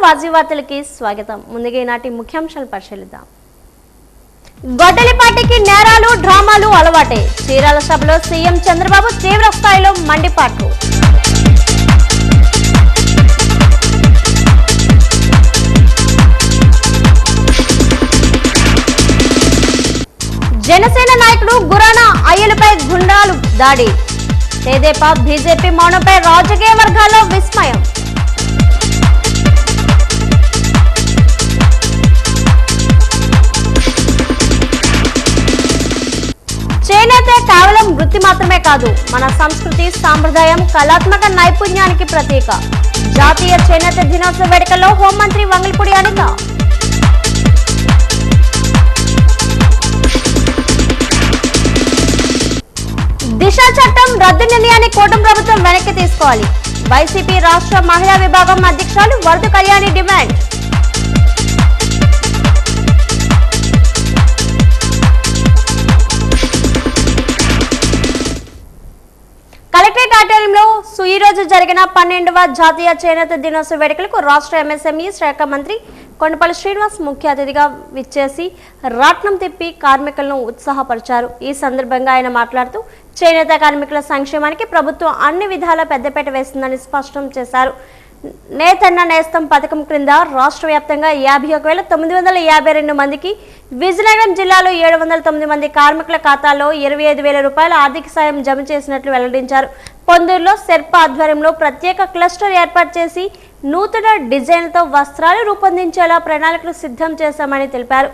వాజీవార్తలకి స్వాగతం. ముందుగా ఈనాటి ముఖ్యాంశాలు పరిశీలిద్దాం. గొడ్డలిపాటికి నేరాలు డ్రామాలు అలవాటే. చీరాల సభలో సీఎం చంద్రబాబు తీవ్ర స్థాయిలో మండిపాట్లు. జనసేన నాయకుడు గురానా అయ్యలపై గుండాలు దాడి. తెదేపా బీజేపీ మౌనంపై రాజకీయ వర్గాల్లో విస్మయం. చేనేత కేవలం వృత్తి మాత్రమే కాదు, మన సంస్కృతి సాంప్రదాయం కళాత్మక నైపుణ్యానికి ప్రతీక. జాతీయ చేనేత దినోత్సవ వేడుకల్లో హోంమంత్రి వంగల్పూడి అనిత. దిశ చట్టం రద్దు నిర్ణయాన్ని కూటమి ప్రభుత్వం వెనక్కి తీసుకోవాలి. వైసీపీ రాష్ట్ర మహిళా విభాగం అధ్యక్షురాలు వరద కళ్యాణి డిమాండ్. కలెక్టరేట్ ఆడిటోరియంలో ఈ రోజు జరిగిన 12వ జాతీయ చేనేత దినోత్సవ వేడుకలకు రాష్ట్ర ఎంఎస్ఎంఈ శాఖ మంత్రి కొండపల్లి శ్రీనివాస్ ముఖ్య అతిథిగా విచ్చేసి రాట్నం తిప్పి కార్మికులను ఉత్సాహపరిచారు. ఈ సందర్భంగా ఆయన మాట్లాడుతూ చేనేత కార్మికుల సంక్షేమానికి ప్రభుత్వం అన్ని విధాల పెద్దపీట వేస్తుందని స్పష్టం చేశారు. నేతన్న నేస్తం పథకం క్రింద రాష్ట్ర వ్యాప్తంగా 51,952 మందికి, విజయనగరం జిల్లాలో 709 మంది కార్మికుల ఖాతాల్లో 25,000 రూపాయల ఆర్థిక సాయం జమ చేసినట్లు వెల్లడించారు. పొందూరులో సెర్పా ఆధ్వర్యంలో ప్రత్యేక క్లస్టర్ ఏర్పాటు చేసి నూతన డిజైన్లతో వస్త్రాలు రూపొందించేలా ప్రణాళికలు సిద్ధం చేశామని తెలిపారు.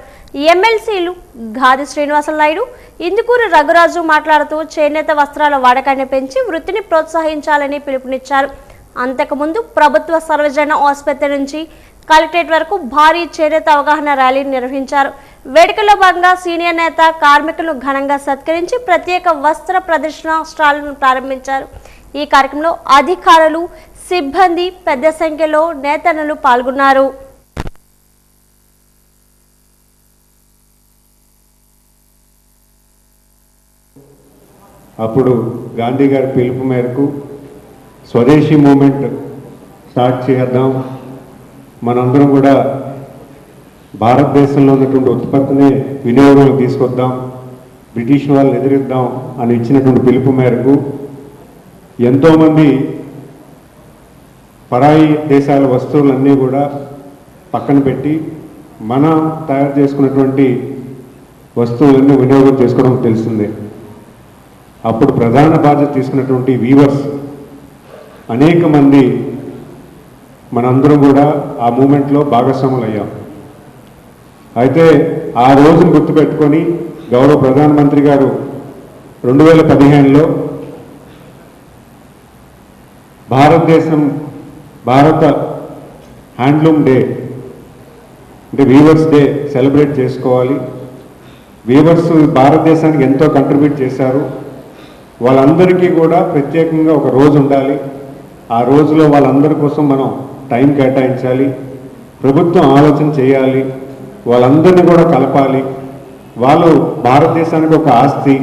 ఎమ్మెల్సీలు గాది శ్రీనివాస నాయుడు, ఇందుకూరు రఘురాజు మాట్లాడుతూ చేనేత వస్త్రాల వాడకాన్ని పెంచి వృత్తిని ప్రోత్సహించాలని పిలుపునిచ్చారు. అంతకుముందు ప్రభుత్వ సర్వజన ఆసుపత్రి నుంచి కలెక్టరేట్ వరకు భారీ చేనేత అవగాహన ర్యాలీ నిర్వహించారు. వేడుకల్లో భాగంగా సీనియర్ నేత కార్మికులను ఘనంగా సత్కరించి ప్రత్యేక వస్త్ర ప్రదర్శన స్టాళ్లను ప్రారంభించారు. ఈ కార్యక్రమంలో అధికారులు, సిబ్బంది పెద్ద సంఖ్యలో నేతన్నలు పాల్గొన్నారు. అప్పుడు గాంధీ గారి పిలుపు మేరకు స్వదేశీ మూమెంట్ స్టార్ట్ చేద్దాం, మనందరం కూడా భారతదేశంలో ఉన్నటువంటి ఉత్పత్తిని వినియోగంలో తీసుకొద్దాం, బ్రిటిష్ వాళ్ళని ఎదిరిద్దాం అని ఇచ్చినటువంటి పిలుపు మేరకు ఎంతోమంది పరాయి దేశాల వస్తువులన్నీ కూడా పక్కన పెట్టి మనం తయారు చేసుకున్నటువంటి వస్తువులన్నీ వినియోగం చేసుకోవడం తెలిసిందే. అప్పుడు ప్రధాన బాధ్యత తీసుకున్నటువంటి వీవర్స్ అనేక మంది మనందరం కూడా ఆ మూమెంట్లో భాగస్వాములు అయ్యాం. అయితే ఆ రోజును గుర్తుపెట్టుకొని గౌరవ ప్రధానమంత్రి గారు 2015లో భారత హ్యాండ్లూమ్ డే అంటే వీవర్స్ డే సెలబ్రేట్ చేసుకోవాలి. వీవర్స్ భారతదేశానికి ఎంతో కంట్రిబ్యూట్ చేశారు. వాళ్ళందరికీ కూడా ప్రత్యేకంగా ఒక రోజు ఉండాలి. ఆ రోజులో వాళ్ళందరి కోసం మనం టైం కేటాయించాలి. ప్రభుత్వం ఆలోచన చేయాలి, వాళ్ళందరినీ కూడా కలపాలి. వాళ్ళు భారతదేశానికి ఒక ఆస్తి.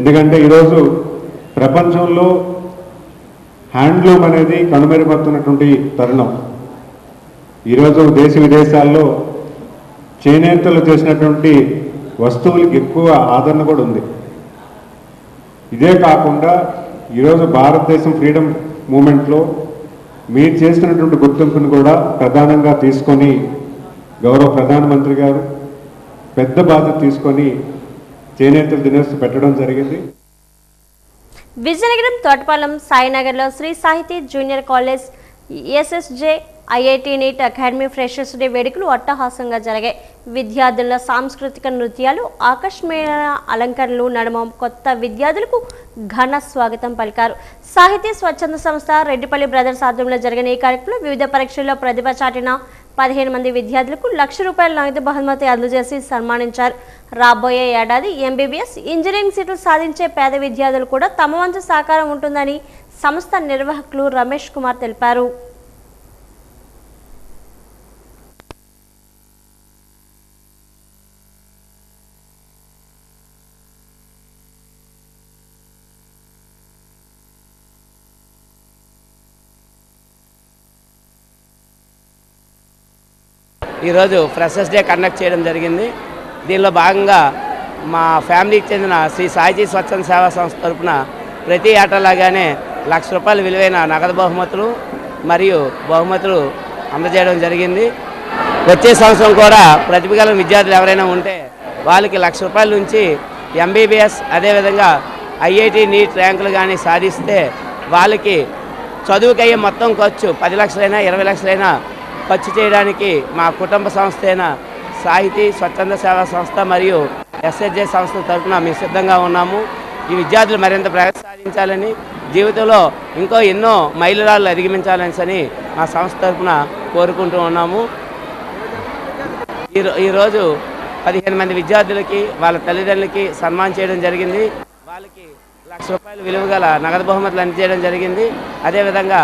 ఎందుకంటే ఈరోజు ప్రపంచంలో హ్యాండ్లూమ్ అనేది కనుమరుగవుతున్నటువంటి తరుణం. ఈరోజు దేశ విదేశాల్లో చేనేతలు చేసినటువంటి వస్తువులకి ఎక్కువ ఆదరణ కూడా ఉంది. ఇదే కాకుండా ఈరోజు భారతదేశం ఫ్రీడమ్ మూమెంట్లో మీరు చేస్తున్నటువంటి గుర్తింపును కూడా ప్రధానంగా తీసుకొని గౌరవ ప్రధానమంత్రి గారు పెద్ద బాధ్యత తీసుకొని చేనేతల దినోత్సవం పెట్టడం జరిగింది. విజయనగరం తోటపాలెం సాయినగర్లో శ్రీ సాహితీ junior college, SSJ, IIT NEET academy freshers day వేడుకలు అట్టహాసంగా జరిగాయి. విద్యార్థుల సాంస్కృతిక నృత్యాలు, ఆకర్షణీయ అలంకరణలు నడుమ కొత్త విద్యార్థులకు ఘన స్వాగతం పలికారు. సాహితీ స్వచ్ఛంద సంస్థ రెడ్డిపల్లి బ్రదర్స్ ఆధ్వర్యంలో జరిగిన ఈ కార్యక్రమంలో వివిధ పరీక్షల్లో ప్రతిభ చాటిన 15 మంది విద్యార్థులకు ₹1,00,000 నగదు బహుమతి అందజేసి సన్మానించారు. రాబోయే ఏడాది ఎంబీబీఎస్, ఇంజనీరింగ్ సీట్లు సాధించే పేద విద్యార్థులు కూడా తమ వంతు సహకారం ఉంటుందని సంస్థ నిర్వాహకులు రమేష్ కుమార్ తెలిపారు. ఈరోజు ఫ్రెషర్స్ డే కండక్ట్ చేయడం జరిగింది. దీనిలో భాగంగా మా ఫ్యామిలీకి చెందిన శ్రీ సాయిజీ స్వచ్ఛంద సేవా సంస్థ తరఫున ప్రతి ఏటలాగానే ₹1,00,000 విలువైన నగదు బహుమతులు మరియు బహుమతులు అందజేయడం జరిగింది. వచ్చే సంవత్సరం కూడా ప్రతిభ గల విద్యార్థులు ఎవరైనా ఉంటే వాళ్ళకి ₹1,00,000 నుంచి MBBS అదేవిధంగా IIT నీట్ ర్యాంకులు కానీ సాధిస్తే వాళ్ళకి చదువుకయ్యే మొత్తం ఖర్చు 10 లక్షలైనా 20 లక్షలైనా ఖర్చు చేయడానికి మా కుటుంబ సంస్థ అయిన సాహితీ స్వచ్ఛంద సేవా సంస్థ మరియు SHJ సంస్థ తరఫున మేము సిద్ధంగా ఉన్నాము. ఈ విద్యార్థులు మరింత ప్రగతి సాధించాలని, జీవితంలో ఇంకో ఎన్నో మైలురాళ్ళు అధిగమించాలని మా సంస్థ తరఫున కోరుకుంటూ ఉన్నాము. ఈరోజు 15 మంది విద్యార్థులకి వాళ్ళ తల్లిదండ్రులకి సన్మానం చేయడం జరిగింది. వాళ్ళకి ₹1,00,000 విలువ గల నగదు బహుమతులు అందజేయడం జరిగింది. అదేవిధంగా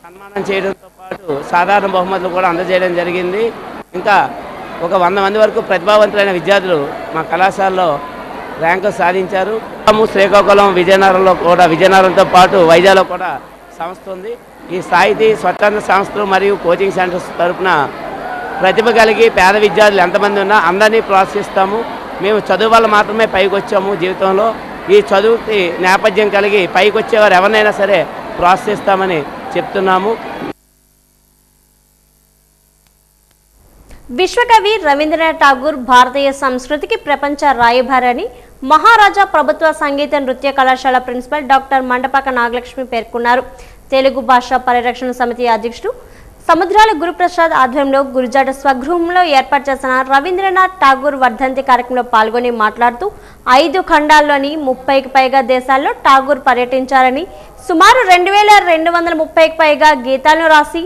సన్మానం చేయడంతో పాటు సాధారణ బహుమతులు కూడా అందజేయడం జరిగింది. ఇంకా ఒక 100 మంది వరకు ప్రతిభావంతులైన విద్యార్థులు మా కళాశాలలో ర్యాంకులు సాధించారు. శ్రీకాకుళం విజయనగరంతో పాటు వైజాగ్లో కూడా సంస్థ ఉంది. ఈ సాహితీ స్వచ్ఛంద సంస్థలు మరియు కోచింగ్ సెంటర్స్ తరఫున ప్రతిభ కలిగి పేద విద్యార్థులు ఎంతమంది ఉన్నా అందరినీ ప్రోత్సహిస్తాము. మేము చదువు వల్ల మాత్రమే పైకి వచ్చాము. జీవితంలో ఈ చదువుకి నేపథ్యం కలిగి పైకి వచ్చేవారు ఎవరినైనా సరే ప్రోత్సహిస్తామని చెప్తున్నాము. విశ్వకవి రవీంద్రనాథ్ ఠాగూర్ భారతీయ సంస్కృతికి ప్రపంచ రాయబారని మహారాజా ప్రభుత్వ సంగీత నృత్య కళాశాల ప్రిన్సిపల్ డాక్టర్ మండపాక నాగలక్ష్మి పేర్కొన్నారు. తెలుగు భాషా పరిరక్షణ సమితి అధ్యక్షుడు సముద్రాల గురుప్రసాద్ ఆధ్వర్యంలో గురుజాడ స్వగృహంలో ఏర్పాటు చేసిన రవీంద్రనాథ్ ఠాగూర్ వర్ధంతి కార్యక్రమంలో పాల్గొని మాట్లాడుతూ 5 ఖండాల్లోని 30కి పైగా దేశాల్లో ఠాగూర్ పర్యటించారని, సుమారు 2230కి పైగా గీతాలను రాసి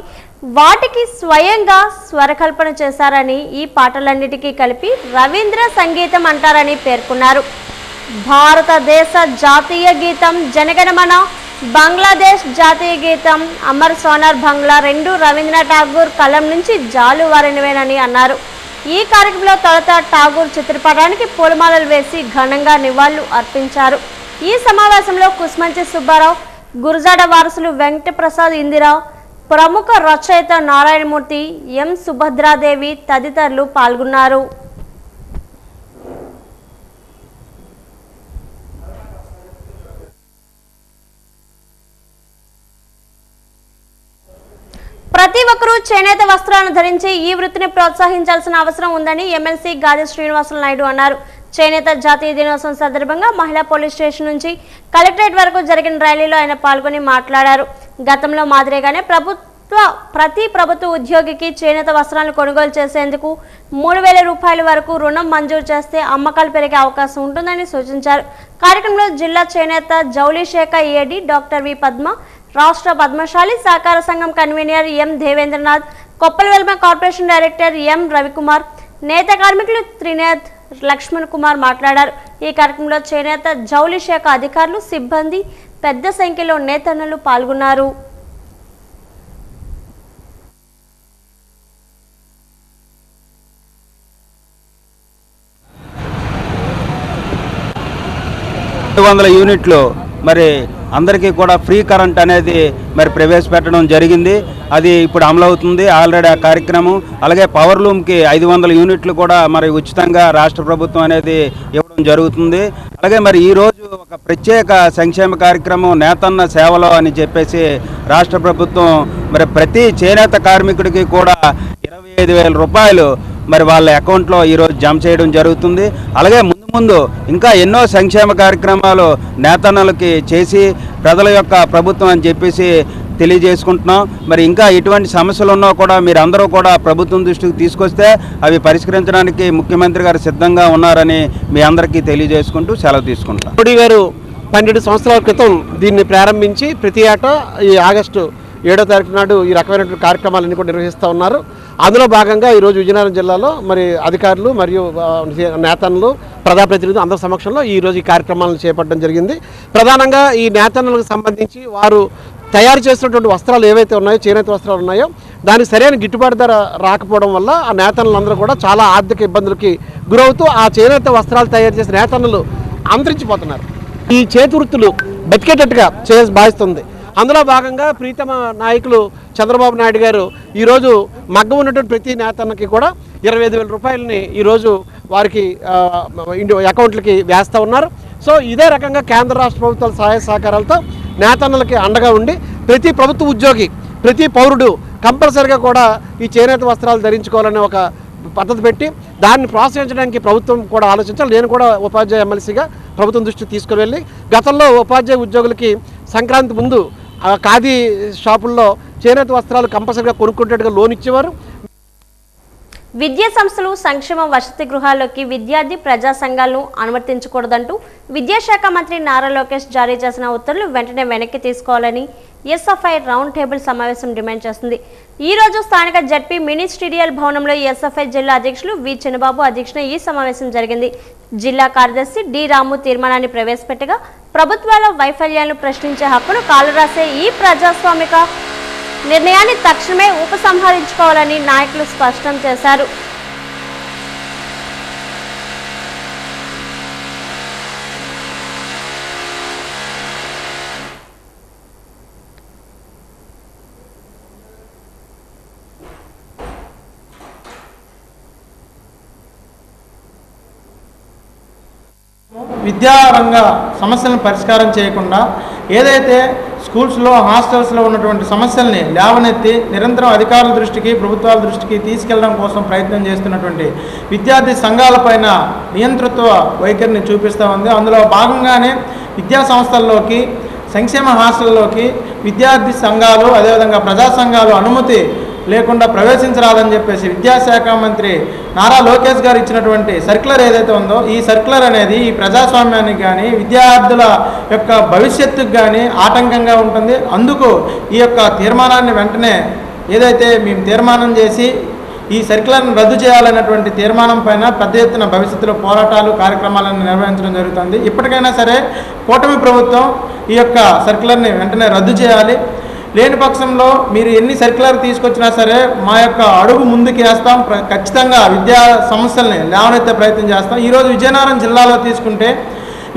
వాటికి స్వయంగా స్వరకల్పన చేశారని, ఈ పాటలన్నిటికీ కలిపి రవీంద్ర సంగీతం అంటారని పేర్కొన్నారు. భారతదేశ జాతీయ గీతం జనగణమన, బంగ్లాదేశ్ జాతీయ గీతం అమర్ సోనార్ బంగ్లా 2 రవీంద్రనాథ్ ఠాగూర్ కలం నుంచి జాలువారినవేనని అన్నారు. ఈ కార్యక్రమంలో తొలుత ఠాగూర్ చిత్రపటానికి పూలమాలలు వేసి ఘనంగా నివాళులు అర్పించారు. ఈ సమావేశంలో కుస్మంచి సుబ్బారావు, గురజాడ వారసులు వెంకటప్రసాద్, ఇందిరా, ప్రముఖ రచయిత నారాయణమూర్తి, ఎం సుభద్రాదేవి తదితరులు పాల్గొన్నారు. ప్రతి ఒక్కరూ చేనేత వస్త్రాలను ధరించి ఈ వృత్తిని ప్రోత్సహించాల్సిన అవసరం ఉందని ఎమ్మెల్సీ గాది శ్రీనివాసులు నాయుడు అన్నారు. చేనేత జాతీయ దినోత్సవం సందర్భంగా మహిళా పోలీస్ స్టేషన్ నుంచి కలెక్టరేట్ వరకు జరిగిన ర్యాలీలో ఆయన పాల్గొని మాట్లాడారు. గతంలో మాదిరిగానే ప్రతి ప్రభుత్వ ఉద్యోగికి చేనేత వస్త్రాలను కొనుగోలు చేసేందుకు ₹3,000 వరకు రుణం మంజూరు చేస్తే అమ్మకాలు పెరిగే అవకాశం ఉంటుందని సూచించారు. కార్యక్రమంలో జిల్లా చేనేత జౌళి శాఖ ఏడీ డాక్టర్ వి పద్మ, రాష్ట్ర పద్మశాలి సహకార సంఘం convener M Devendranath, Koppulavelama corporation director M Ravikumar, నేత కార్మికులు త్రినేత్, లక్ష్మణ్ కుమార్ మాట్లాడారు. ఈ కార్యక్రమంలో చేనేత జౌళి శాఖ అధికారులు, సిబ్బంది, పెద్ద సంఖ్యలో నేతన్నలు పాల్గొన్నారు. యూనిట్లు మరి అందరికీ కూడా ఫ్రీ కరెంట్ అనేది మరి ప్రవేశపెట్టడం జరిగింది. అది ఇప్పుడు అమలవుతుంది ఆల్రెడీ ఆ కార్యక్రమం. అలాగే పవర్ లూమ్కి 500 యూనిట్లు కూడా మరి ఉచితంగా రాష్ట్ర ప్రభుత్వం అనేది ఇవ్వడం జరుగుతుంది. అలాగే మరి ఈరోజు ఒక ప్రత్యేక సంక్షేమ కార్యక్రమం నేతన్న సేవలో అని చెప్పేసి రాష్ట్ర ప్రభుత్వం మరి ప్రతి చేనేత కార్మికుడికి కూడా ₹25,000 మరి వాళ్ళ అకౌంట్లో ఈరోజు జమ చేయడం జరుగుతుంది. అలాగే ముందు ఇంకా ఎన్నో సంక్షేమ కార్యక్రమాలు నేతన్నలకి చేసి ప్రజల యొక్క ప్రభుత్వం అని చెప్పేసి తెలియజేసుకుంటున్నాం. మరి ఇంకా ఎటువంటి సమస్యలు ఉన్నా కూడా మీరు అందరూ కూడా ప్రభుత్వం దృష్టికి తీసుకొస్తే అవి పరిష్కరించడానికి ముఖ్యమంత్రి గారు సిద్ధంగా ఉన్నారని మీ అందరికీ తెలియజేసుకుంటూ సెలవు తీసుకుంటాం. మోడీ గారు 12 సంవత్సరాల క్రితం దీన్ని ప్రారంభించి ప్రతి ఏటా ఈ ఆగస్టు 7వ తారీఖు నాడు ఈ రకమైనటువంటి కార్యక్రమాలన్నీ కూడా నిర్వహిస్తూ ఉన్నారు. అందులో భాగంగా ఈరోజు విజయనగరం జిల్లాలో మరి అధికారులు మరియు నేతన్నలు, ప్రజాప్రతినిధులు అందరి సమక్షంలో ఈరోజు ఈ కార్యక్రమాలను చేపట్టడం జరిగింది. ప్రధానంగా ఈ నేతన్నలకు సంబంధించి వారు తయారు చేసినటువంటి వస్త్రాలు ఏవైతే ఉన్నాయో, చేనేత వస్త్రాలు ఉన్నాయో, దానికి సరైన గిట్టుబాటు ధర రాకపోవడం వల్ల ఆ నేతన్నలందరూ కూడా చాలా ఆర్థిక ఇబ్బందులకి గురవుతూ ఆ చేనేత వస్త్రాలు తయారు చేసిన నేతన్నలు అంతరించిపోతున్నారు. ఈ చేతి వృత్తులు బతికేటట్టుగా భావిస్తుంది. అందులో భాగంగా ప్రీతమ నాయకులు చంద్రబాబు నాయుడు గారు ఈరోజు మగ్గం ఉన్నటువంటి ప్రతి నేతన్నకి కూడా 25,000 రూపాయలని ఈరోజు వారికి అకౌంట్లకి వేస్తూ ఉన్నారు. సో ఇదే రకంగా కేంద్ర రాష్ట్ర ప్రభుత్వాల సహాయ సహకారాలతో నేతన్నలకి అండగా ఉండి ప్రతి ప్రభుత్వ ఉద్యోగి, ప్రతి పౌరుడు కంపల్సరిగా కూడా ఈ చేనేత వస్త్రాలు ధరించుకోవాలనే ఒక పద్ధతి పెట్టి దాన్ని ప్రోత్సహించడానికి ప్రభుత్వం కూడా ఆలోచించాలి. నేను కూడా ఉపాధ్యాయ ఎమ్మెల్సీగా ప్రభుత్వం దృష్టికి తీసుకుని వెళ్ళి గతంలో ఉపాధ్యాయ ఉద్యోగులకి సంక్రాంతి ముందు ఖాదీ షాపుల్లో చేనేత వస్త్రాలు కంపల్సరిగా కొనుక్కుంటేట్టుగా లోన్ ఇచ్చేవారు. విద్యా సంస్థలు సంక్షేమ వసతి గృహాల్లోకి విద్యార్థి ప్రజా సంఘాలను అనుమతించకూడదంటూ విద్యాశాఖ మంత్రి నారా లోకేష్ జారీ చేసిన ఉత్తర్వులు వెంటనే వెనక్కి తీసుకోవాలని ఎస్ఎఫ్ఐ రౌండ్ టేబుల్ సమావేశం డిమాండ్ చేస్తుంది. ఈ రోజు స్థానిక జడ్పీ మినిస్టీరియల్ భవనంలో ఎస్ఎఫ్ఐ జిల్లా అధ్యక్షులు వి చిన్నబాబు అధ్యక్షున ఈ సమావేశం జరిగింది. జిల్లా కార్యదర్శి డి రాము తీర్మానాన్ని ప్రవేశపెట్టగా ప్రభుత్వాల వైఫల్యాలను ప్రశ్నించే హక్కును కాలరాసే ఈ ప్రజాస్వామిక నిర్ణయాన్ని తక్షణమే ఉపసంహరించుకోవాలని నాయకులు స్పష్టం చేశారు. విద్యారంగ సమస్యలను పరిష్కారం చేయకుండా ఏదైతే స్కూల్స్లో హాస్టల్స్లో ఉన్నటువంటి సమస్యల్ని లేవనెత్తి నిరంతరం అధికారుల దృష్టికి ప్రభుత్వాల దృష్టికి తీసుకెళ్లడం కోసం ప్రయత్నం చేస్తున్నటువంటి విద్యార్థి సంఘాలపైన నియంతృత్వ వైఖరిని చూపిస్తూ ఉంది. అందులో భాగంగానే విద్యా సంస్థల్లోకి, సంక్షేమ హాస్టల్లోకి విద్యార్థి సంఘాలు అదేవిధంగా ప్రజా సంఘాలు అనుమతి లేకుండా ప్రవేశించరాదని చెప్పేసి విద్యాశాఖ మంత్రి నారా లోకేష్ గారు ఇచ్చినటువంటి సర్క్యులర్ ఏదైతే ఉందో ఈ సర్క్యులర్ అనేది ఈ ప్రజాస్వామ్యానికి కానీ విద్యార్థుల యొక్క భవిష్యత్తుకు కానీ ఆటంకంగా ఉంటుంది. అందుకు ఈ యొక్క తీర్మానాన్ని వెంటనే ఏదైతే మేము తీర్మానం చేసి ఈ సర్క్యులర్ను రద్దు చేయాలన్నటువంటి తీర్మానం పైన పెద్ద ఎత్తున భవిష్యత్తులో పోరాటాలు కార్యక్రమాలను నిర్వహించడం జరుగుతుంది. ఇప్పటికైనా సరే కూటమి ప్రభుత్వం ఈ యొక్క సర్క్యులర్ని వెంటనే రద్దు చేయాలి. లేని పక్షంలో మీరు ఎన్ని సర్క్యులర్ తీసుకొచ్చినా సరే మా యొక్క అడుగు ముందుకు వేస్తాం. ఖచ్చితంగా విద్యా సమస్యల్ని లేవనెత్తే ప్రయత్నం చేస్తాం. ఈరోజు విజయనగరం జిల్లాలో తీసుకుంటే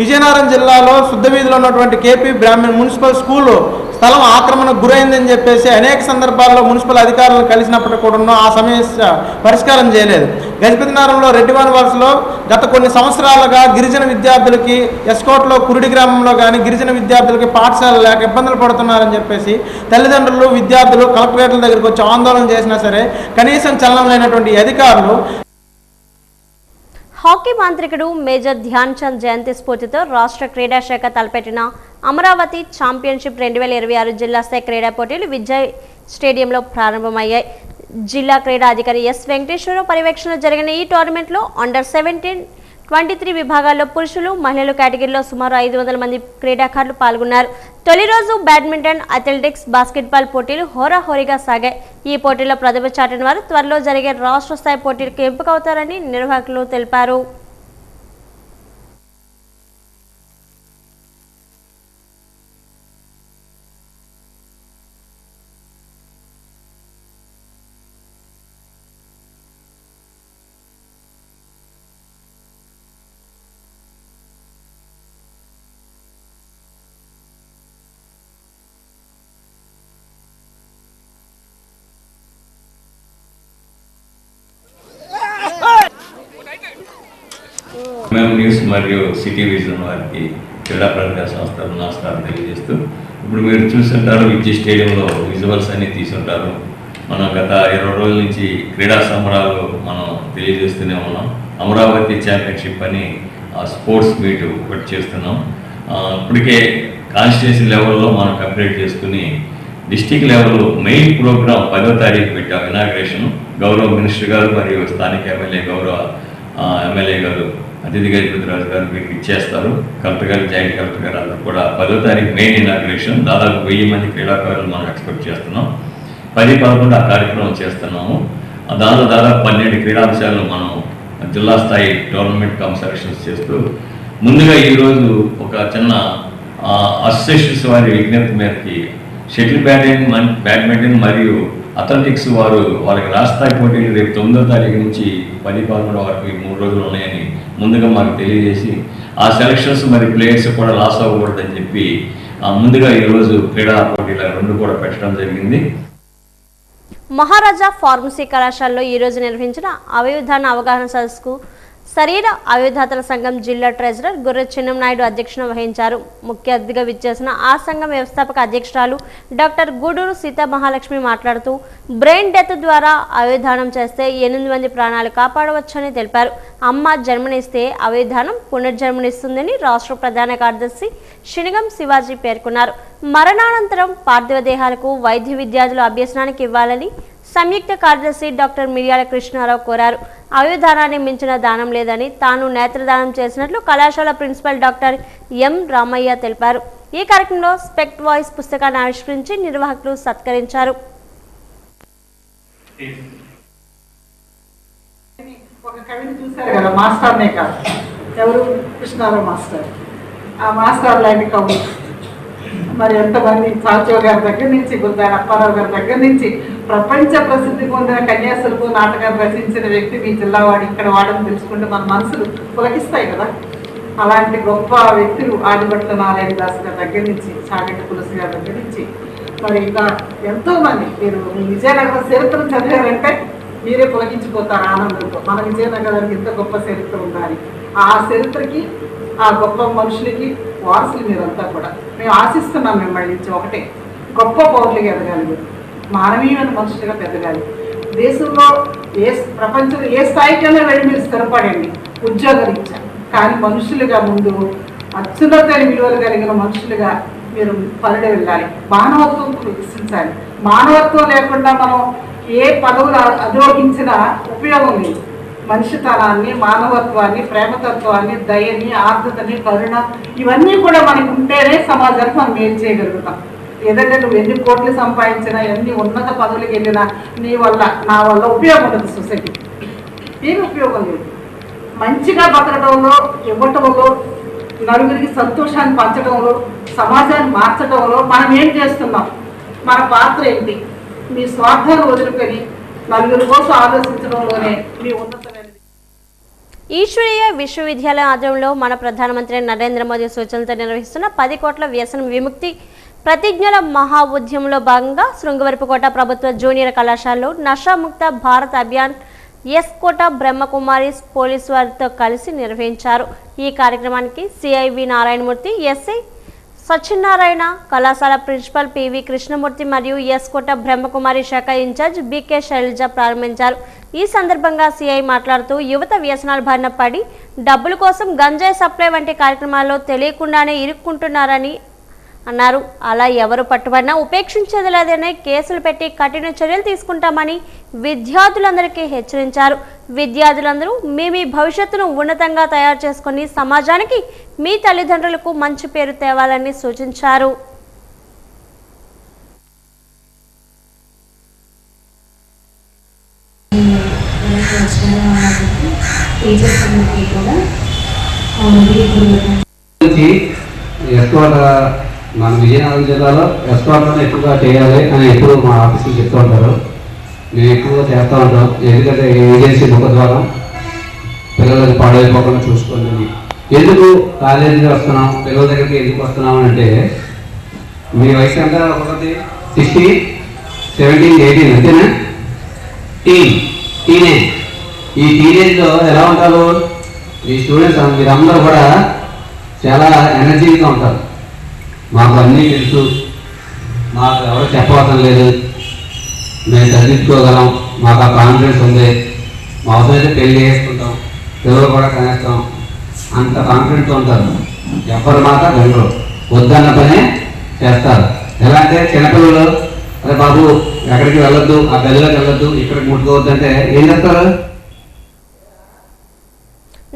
విజయనగరం జిల్లాలో శుద్ధ వీధిలో ఉన్నటువంటి కేపీ బ్రాహ్మణ్ మున్సిపల్ స్కూలు స్థలం ఆక్రమణకు గురైందని చెప్పేసి అనేక సందర్భాల్లో మున్సిపల్ అధికారులు కలిసినప్పటికీ కూడా ఆ సమస్య పరిష్కారం చేయలేదు. గజపతినగరంలో రెడ్డివాన్ వలసలో గత కొన్ని సంవత్సరాలుగా గిరిజన విద్యార్థులకి ఎస్కోట్లో కురుడి గ్రామంలో కానీ గిరిజన విద్యార్థులకి పాఠశాల లేక ఇబ్బందులు పడుతున్నారని చెప్పేసి తల్లిదండ్రులు విద్యార్థులు కలెక్టరేట్ల దగ్గరికి వచ్చి ఆందోళన చేసినా సరే కనీసం చలనం లేనటువంటి అధికారులు. హాకీ మాంత్రికుడు మేజర్ ధ్యాన్ చంద్ జయంతి స్ఫూర్తితో రాష్ట్ర క్రీడా శాఖ తలపెట్టిన అమరావతి ఛాంపియన్షిప్ 2026 జిల్లా స్థాయి క్రీడా పోటీలు విజయ్ స్టేడియంలో ప్రారంభమయ్యాయి. జిల్లా క్రీడా అధికారి ఎస్ వెంకటేశ్వరరావు పర్యవేక్షణలో జరిగిన ఈ టోర్నమెంట్లో అండర్ 17, 23 విభాగాల్లో పురుషులు, మహిళలు కేటగిరీలో సుమారు 500 మంది క్రీడాకారులు పాల్గొన్నారు. తొలి రోజు బ్యాడ్మింటన్, అథ్లెటిక్స్, బాస్కెట్బాల్ పోటీలు హోరాహోరీగా సాగాయి. ఈ పోటీలో ప్రతిభ చాటిన వారు త్వరలో జరిగే రాష్ట్ర స్థాయి పోటీలకు ఎంపికవుతారని నిర్వాహకులు తెలిపారు. మేము న్యూస్ మరియు సిటీ విజన్ వారికి క్రీడా ప్రతిభా సంస్థలు నమస్కారం తెలియజేస్తూ, ఇప్పుడు మీరు చూస్తుంటారు విద్య స్టేడియంలో విజువల్స్ అన్ని తీసుంటారు. మనం గత 20 రోజుల నుంచి క్రీడా సంబరాలు మనం తెలియజేస్తూనే ఉన్నాం. అమరావతి ఛాంపియన్షిప్ అని స్పోర్ట్స్ మీట్ ఒకటి చేస్తున్నాం. ఇప్పటికే కాన్స్టిట్యూన్సీ లెవెల్లో మనం కంప్లీట్ చేసుకుని డిస్టిక్ లెవెల్ మెయిన్ ప్రోగ్రామ్ 10వ తారీఖు పెట్టాం. ఇనాగ్రేషన్ గౌరవ మినిస్టర్ గారు మరియు స్థానిక ఎమ్మెల్యే గౌరవ ఎమ్మెల్యే గారు అతిథి గజపతిరాజు గారు మీకు ఇచ్చేస్తారు. కలెక్టర్ గారు, జాయింట్ కలెక్టర్ గారు అందరూ కూడా 10వ తారీఖు మెయిన్ ఇనాగ్రేషన్. దాదాపు 1000 మంది క్రీడాకారులు మనం ఎక్స్పెక్ట్ చేస్తున్నాం. 10-11 ఆ కార్యక్రమం చేస్తున్నాము. దానిలో దాదాపు 12 క్రీడాంశాలను మనం జిల్లా స్థాయి టోర్నమెంట్ సెలక్షన్స్ చేస్తూ ముందుగా ఈరోజు ఒక చిన్న అసోసియేషన్స్ వారి విజ్ఞప్తి మేరకి షటిల్ బ్యాడ్మింటన్ మరియు అథ్లెటిక్స్ వాళ్ళకి రాష్ట్రస్థాయి పోటీలు రేపు 9వ తారీఖు నుంచి 10-11 వరకు 3 రోజులు ఉన్నాయని ముందుగా మాకు తెలియజేసి ఆ సెలక్షన్స్ మరి ప్లేయర్స్ కూడా లాస్ అవ్వకూడదని చెప్పి ముందుగా ఈరోజు క్రీడా పోటీల 2 కూడా పెట్టడం జరిగింది. మహారాజా ఫార్మసీ కళాశాలలో ఈరోజు నిర్వహించిన అవయవదాన అవగాహన సదస్సుకు శరీర అవయవదాతల సంఘం జిల్లా ట్రెజరర్ గుర్ర చిన్నంనాయుడు అధ్యక్షత వహించారు. ముఖ్య అతిథిగా విచ్చేసిన ఆ సంఘం వ్యవస్థాపక అధ్యక్షురాలు డాక్టర్ గూడూరు సీతా మహాలక్ష్మి మాట్లాడుతూ బ్రెయిన్ డెత్ ద్వారా అవయవదానం చేస్తే 8 మంది ప్రాణాలు కాపాడవచ్చని తెలిపారు. అమ్మ జన్మనిస్తే అవయవదానం పునర్జన్మనిస్తుందని రాష్ట్ర ప్రధాన కార్యదర్శి శినిగం శివాజీ పేర్కొన్నారు. మరణానంతరం పార్థివ దేహాలకు వైద్య విద్యార్థులు అభ్యసనానికి ఇవ్వాలని సంయుక్త కార్యదర్శి డాక్టర్ మిర్యాల కృష్ణారావు కోరారు. అవయవదానాన్ని మించిన దానం లేదని తాను నేత్రదానం చేసినట్లు కళాశాల ప్రిన్సిపల్ డాక్టర్ ఎం రామయ్య తెలిపారు. ఈ కార్యక్రమంలో స్పెక్ట్ వాయిస్ పుస్తకాన్ని ఆవిష్కరించి నిర్వాహకులు సత్కరించారు. ఒక కవిని చూశారు కదా, మాస్టర్నే కాదు, ఎవరు కృష్ణారావు మాస్టర్. ఆ మాస్టర్ లాంటి కవులు మరి ఎంతమంది చాచో గారి దగ్గర నుంచి గురుదారి అప్పారావు గారి దగ్గర నుంచి ప్రపంచ ప్రసిద్ధి పొందిన కన్యాశుల్పు నాటకాన్ని రచించిన వ్యక్తి మీ జిల్లా వాడు, ఇక్కడ వాడని తెలుసుకుంటే మన మనసులు పులకిస్తాయి కదా. అలాంటి గొప్ప వ్యక్తులు ఆదిభట్ల నారాయణ దాస్ గారి దగ్గర నుంచి, చాగంటి తులసి గారి దగ్గర నుంచి మరి ఇంకా ఎంతోమంది. మీరు మీ విజయనగరం చరిత్రను చదివారంటే మీరే పులకించిపోతారు ఆనందంతో. మన విజయనగరానికి ఎంత గొప్ప చరిత్ర ఉండాలి. ఆ చరిత్రకి, ఆ గొప్ప మనుషులకి వారసులు మీరంతా కూడా. మేము ఆశిస్తున్నాం మిమ్మల్ని నుంచి ఒకటే, గొప్ప పౌరులుగా ఎదగాలి, మీరు మానవీయమైన మనుషులుగా పెరగాలి. దేశంలో ప్రపంచంలో ఏ స్థాయికైనా వెళ్ళి మీరు స్థిరపడండి ఉద్యోగరీత్యా, కానీ మనుషులుగా ముందు అత్యున్నతమైన విలువలు కలిగిన మనుషులుగా మీరు పరుడు వెళ్ళాలి. మానవత్వం వికసించాలి. మానవత్వం లేకుండా మనం ఏ పదవులు అధిరోహించినా ఉపయోగం లేదు. మనిషితనాన్ని, మానవత్వాన్ని, ప్రేమతత్వాన్ని, దయని, ఆర్ద్రతని, కరుణ ఇవన్నీ కూడా మనకు ఉంటేనే సమాజానికి మనం మేలు చేయగలుగుతాం. ఏదంటే నువ్వు ఎన్ని కోట్లు సంపాదించినా, ఎన్ని ఉన్నత పదవులకు వెళ్ళినా నీ వల్ల, నా వల్ల ఉపయోగం ఉండదు. సొసైటీ ఏమి ఉపయోగం లేదు. మంచిగా బతకడంలో, ఇవ్వటంలో, నలుగురికి సంతోషాన్ని పంచడంలో, సమాజాన్ని మార్చడంలో మనం ఏం చేస్తున్నాం, మన పాత్ర ఏంటి? మీ స్వార్థాన్ని వదులుకొని నలుగురి కోసం ఆలోచించడంలోనే మీ ఉన్నతమైన. ఈశ్వరీయ విశ్వవిద్యాలయం ఆధ్వర్యంలో మన ప్రధానమంత్రి నరేంద్ర మోదీ సూచనలతో నిర్వహిస్తున్న 10 కోట్ల వ్యసన విముక్తి ప్రతిజ్ఞల మహా ఉద్యమంలో భాగంగా శృంగవరపుకోట ప్రభుత్వ జూనియర్ కళాశాలలో నషాముక్త భారత్ అభియాన్ ఎస్కోట బ్రహ్మకుమారి పోలీసు వారితో కలిసి నిర్వహించారు. ఈ కార్యక్రమానికి సిఐవి నారాయణమూర్తి, ఎస్ఐ సత్యనారాయణ, కళాశాల ప్రిన్సిపల్ పివి కృష్ణమూర్తి మరియు ఎస్కోట బ్రహ్మకుమారి శాఖ ఇన్ఛార్జ్ బికే శైలజ ప్రారంభించారు. ఈ సందర్భంగా సిఐ మాట్లాడుతూ యువత వ్యసనాల బారిన పడి డబ్బుల కోసం గంజాయి సప్లై వంటి కార్యక్రమాల్లో తెలియకుండానే ఇరుక్కుంటున్నారని అన్నారు. అలా ఎవరు పట్టుబడినా ఉపేక్షించేది లేదని కేసులు పెట్టి కఠిన చర్యలు తీసుకుంటామని విద్యార్థులందరికీ హెచ్చరించారు. విద్యార్థులందరూ మీ భవిష్యత్తును ఉన్నతంగా తయారు చేసుకుని సమాజానికి, మీ తల్లిదండ్రులకు మంచి పేరు తేవాలని సూచించారు. మన విజయనగరం జిల్లాలో ఎస్కోట్లను ఎక్కువగా చేయాలి అని ఎప్పుడు మా ఆఫీసులు చెప్తూ ఉంటారు. మేము ఎక్కువగా చేస్తూ ఉంటాం. ఎందుకంటే ఏజెన్సీ ముఖ ద్వారా పిల్లలకు పాడైపోకుండా చూసుకోండి. ఎందుకు కాలేజీకి వస్తున్నాం, పిల్లల దగ్గరికి ఎందుకు వస్తున్నాం అంటే, మీ వయసు ఎంత? ఒకటి 16, 17, 18 అంతేనా? టీనేజ్. ఈ టీనేజ్లో ఎలా ఉంటారు ఈ స్టూడెంట్స్? మీరందరూ కూడా చాలా ఎనర్జీగా ఉంటారు. మాకు అన్నీ తెలుసు, మాకు ఎవరు చెప్పవసరం లేదు, మేము చదివించుకోగలం, మాకు ఆ కాన్ఫిడెన్స్ ఉంది, మా అవసరమైతే పెళ్లి చేసుకుంటాం, పిల్లలు కూడా కనేస్తాం, అంత కాన్ఫిడెంట్గా ఉంటారు. ఎవరి మాట గంటలు వద్దన్న పనే చేస్తారు. ఎలా అంటే చిన్నపిల్లలు, అరే బాబు ఎక్కడికి వెళ్ళొద్దు, ఆ గదిలోకి వెళ్ళొద్దు, ఇక్కడికి ముట్టుకోవద్దు అంటే ఏం చేస్తారు?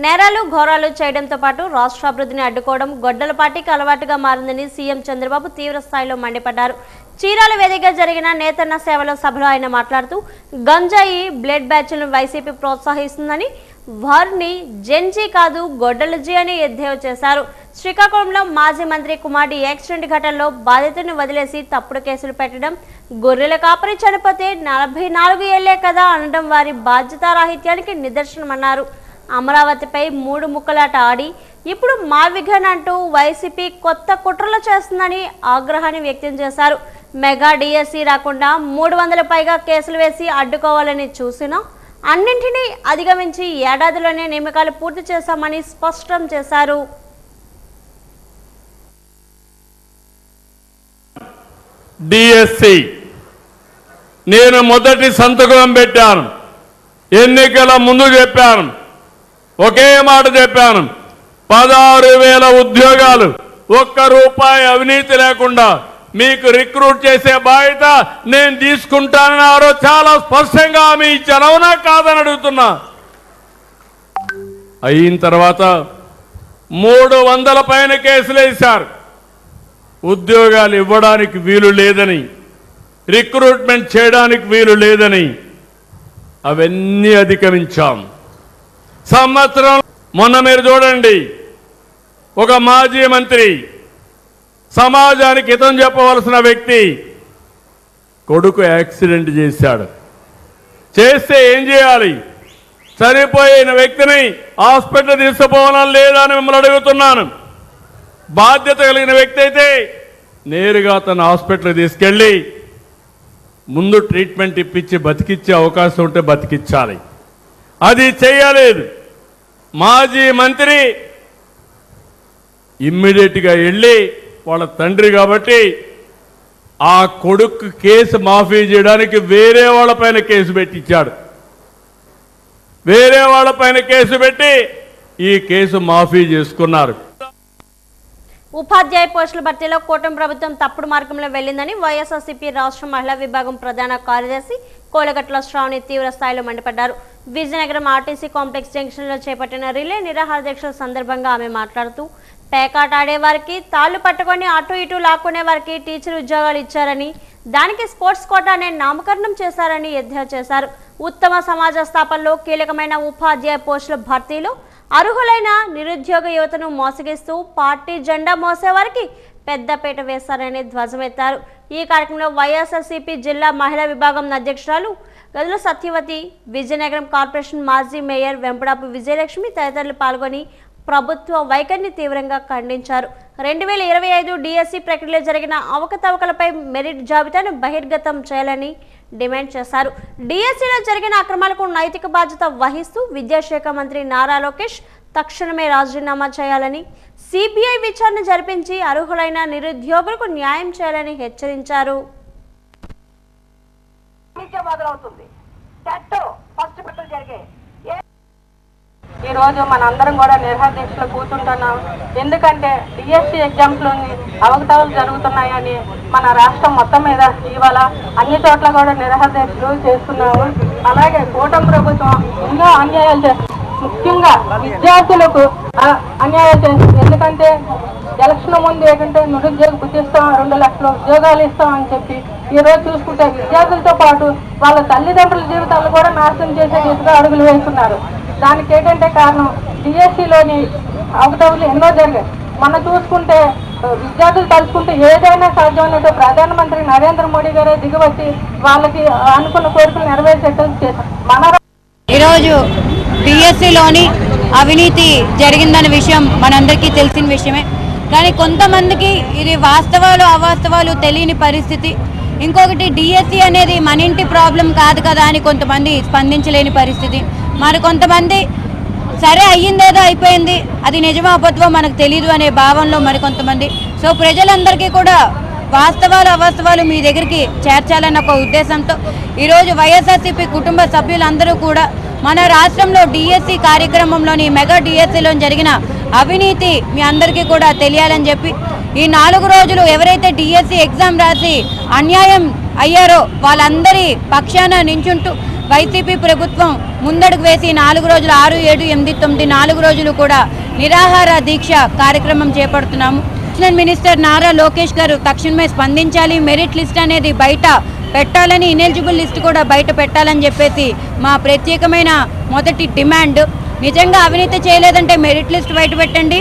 నేరాలు ఘోరాలు చేయడంతో పాటు రాష్ట్ర అభివృద్ధిని అడ్డుకోవడం గొడ్డల పార్టీకి అలవాటుగా మారిందని సీఎం చంద్రబాబు తీవ్ర స్థాయిలో మండిపడ్డారు. చీరాల వేదికగా జరిగిన నేతన్న సేవల సభలో ఆయన మాట్లాడుతూ గంజాయి బ్లడ్ బ్యాచ్లను వైసీపీ ప్రోత్సహిస్తుందని, వారిని జెన్జీ కాదు గొడ్డలజీ అని ఎద్దేవా చేశారు. శ్రీకాకుళంలో మాజీ మంత్రి కుమారుడి యాక్సిడెంట్ ఘటనలో బాధితుడిని వదిలేసి తప్పుడు కేసులు పెట్టడం, గొర్రెల కాపరి చనిపోతే 44 ఏళ్లే కదా అనడం వారి బాధ్యతారాహిత్యానికి నిదర్శనమన్నారు. అమరావతిపై 3 ముక్కలాట ఆడి ఇప్పుడు మావిఘన్ అంటూ వైసీపీ కొత్త కుట్రలు చేస్తుందని ఆగ్రహాన్ని వ్యక్తం చేశారు. మెగా డిఎస్సి రాకుండా 300 పైగా కేసులు వేసి అడ్డుకోవాలని చూసినా అన్నింటినీ అధిగమించి ఏడాదిలోనే నియామకాలు పూర్తి చేశామని స్పష్టం చేశారు. డిఎస్సి నేను మొదటి సంతకం పెట్టాను. ఎన్నికల ముందు చెప్పాను, ఒకే మాట చెప్పాను, 16,000 ఉద్యోగాలు, ₹1 అవినీతి లేకుండా మీకు రిక్రూట్ చేసే బాధ్యత నేను తీసుకుంటానని ఆ రోజు చాలా స్పష్టంగా హామీ ఇచ్చాను. అవునా కాదని అడుగుతున్నా. అయిన తర్వాత 300 పైన కేసులు వేశారు. ఉద్యోగాలు ఇవ్వడానికి వీలు లేదని, రిక్రూట్మెంట్ చేయడానికి వీలు లేదని అవన్నీ అధిగమించాం. సంవత్సరం మొన్న మీరు చూడండి, ఒక మాజీ మంత్రి, సమాజానికి హితం చెప్పవలసిన వ్యక్తి కొడుకు యాక్సిడెంట్ చేశాడు. చేస్తే ఏం చేయాలి? చనిపోయిన వ్యక్తిని హాస్పిటల్ తీసుకుపోవాలని లేదా అని మిమ్మల్ని అడుగుతున్నాను. బాధ్యత కలిగిన వ్యక్తి అయితే నేరుగా తన హాస్పిటల్ తీసుకెళ్ళి ముందు ట్రీట్మెంట్ ఇప్పించి బతికిచ్చే అవకాశం ఉంటే బతికించాలి. అది చేయలేదు. మాజీ మంత్రి ఇమ్మీడియట్గా వెళ్ళి వాళ్ళ తండ్రి కాబట్టి ఆ కొడుకు కేసు మాఫీ చేయడానికి వేరే వాళ్ళపైన కేసు పెట్టించాడు. వేరే వాళ్ళపైన కేసు పెట్టి ఈ కేసు మాఫీ చేసుకున్నారు. ఉపాధ్యాయ పోస్టుల భర్తీలో కూటమి ప్రభుత్వం తప్పుడు మార్గంలో వెళ్లిందని వైఎస్ఆర్సీపీ రాష్ట్ర మహిళా విభాగం ప్రధాన కార్యదర్శి కోలగట్ల శ్రావణి తీవ్ర స్థాయిలో మండిపడ్డారు. విజయనగరం ఆర్టీసీ కాంప్లెక్స్ జంక్షన్లో చేపట్టిన రిలే నిరాహార దీక్షల సందర్భంగా ఆమె మాట్లాడుతూ పేకాట ఆడేవారికి తాళ్లు పట్టుకొని అటు ఇటు లాక్కునే వారికి టీచర్ ఉద్యోగాలు ఇచ్చారని, దానికి స్పోర్ట్స్ కోటా అనే నామకరణం చేశారని ఎద్దేవా చేశారు. ఉత్తమ సమాజ స్థాపనలో కీలకమైన ఉపాధ్యాయ పోస్టుల భర్తీలో అర్హులైన నిరుద్యోగ యువతను మోసగిస్తూ పార్టీ జెండా మోసేవారికి పెద్దపీట వేశారని ధ్వజమెత్తారు. ఈ కార్యక్రమంలో వైఎస్ఆర్సీపీ జిల్లా మహిళా విభాగం అధ్యక్షురాలు గదుల సత్యవతి, విజయనగరం కార్పొరేషన్ మాజీ మేయర్ వెంపడాపు విజయలక్ష్మి తదితరులు పాల్గొని ప్రభుత్వ వైఖరిని తీవ్రంగా ఖండించారు. 2025 డిఎస్సి ప్రక్రియలో జరిగిన అవకతవకలపై మెరిట్ జాబితాను బహిర్గతం చేయాలని డిమాండ్ చేశారు. డిఎస్సిలో జరిగిన అక్రమాలకు నైతిక బాధ్యత వహిస్తూ విద్యాశాఖ మంత్రి నారా లోకేష్ తక్షణమే రాజీనామా చేయాలని, సిబిఐ విచారణ జరిపించి అర్హులైన నిరుద్యోగులకు న్యాయం చేయాలని హెచ్చరించారు. ఈరోజు మనందరం కూడా నిరాహార దీక్షలో కూర్చుంటున్నాం. ఎందుకంటే డిఎస్సి ఎగ్జామ్స్లోని అవకతవకలు జరుగుతున్నాయని మన రాష్ట్రం మొత్తం మీద ఇవాళ అన్ని చోట్ల కూడా నిరాహార దీక్షలు చేస్తున్నాము. అలాగే కూటమి ప్రభుత్వం ఎన్నో అన్యాయాలు చేస్తుంది. ముఖ్యంగా విద్యార్థులకు అన్యాయాలు చేస్తుంది. ఎందుకంటే ఎలక్షన్ ముందు ఏంటంటే నిరుద్యోగ ఇస్తాం, 2 లక్షల ఉద్యోగాలు ఇస్తాం అని చెప్పి ఈరోజు చూసుకుంటే విద్యార్థులతో పాటు వాళ్ళ తల్లిదండ్రుల జీవితాలు కూడా నాశనం చేసే దిశగా అడుగులు వేస్తున్నారు. దానికి ఏంటంటే కారణం డిఎస్సిలోని అవకతవకలు ఎన్నో జరిగాయి. మనం చూసుకుంటే విద్యార్థులు తలుచుకుంటే ఏదైనా సాధ్యమైనట్టు ప్రధానమంత్రి నరేంద్ర మోడీ గారే దిగివచ్చి వాళ్ళకి అనుకున్న కోరికలు నెరవేర్చేటట్టు చేశారు. ఈరోజు డిఎస్సిలోని అవినీతి జరిగిందన్న విషయం మనందరికీ తెలిసిన విషయమే. కానీ కొంతమందికి ఇది వాస్తవాలు అవాస్తవాలు తెలియని పరిస్థితి. ఇంకొకటి డిఎస్సి అనేది మన ఇంటి ప్రాబ్లం కాదు కదా అని కొంతమంది స్పందించలేని పరిస్థితి. మరి కొంతమంది సరే అయ్యిందేదో అయిపోయింది, అది నిజమో అబద్ధమో మనకు తెలియదు అనే భావనలో మరికొంతమంది. సో ప్రజలందరికీ కూడా వాస్తవాలు అవాస్తవాలు మీ దగ్గరికి చేర్చాలన్న ఒక ఉద్దేశంతో ఈరోజు వైఎస్ఆర్సీపీ కుటుంబ సభ్యులందరూ కూడా మన రాష్ట్రంలో డిఎస్సి కార్యక్రమంలోని మెగా డిఎస్సిలో జరిగిన అవినీతి మీ అందరికీ కూడా తెలియాలని చెప్పి ఈ 4 రోజులు ఎవరైతే డిఎస్సి ఎగ్జామ్ రాసి అన్యాయం అయ్యారో వాళ్ళందరి పక్షాన నించుంటూ వైసీపీ ప్రభుత్వం ముందడుగు వేసి 4 రోజులు 6, 7, 8, 9 4 రోజులు కూడా నిరాహార దీక్ష కార్యక్రమం చేపడుతున్నాము. నేషనల్ మినిస్టర్ నారా లోకేష్ గారు తక్షణమే స్పందించాలి, మెరిట్ లిస్ట్ అనేది బయట పెట్టాలని, ఇనెలిజిబుల్ లిస్ట్ కూడా బయట పెట్టాలని చెప్పేసి మా ప్రత్యేకమైన మొదటి డిమాండ్. నిజంగా అవినీతి చేయలేదంటే మెరిట్ లిస్ట్ బయట పెట్టండి,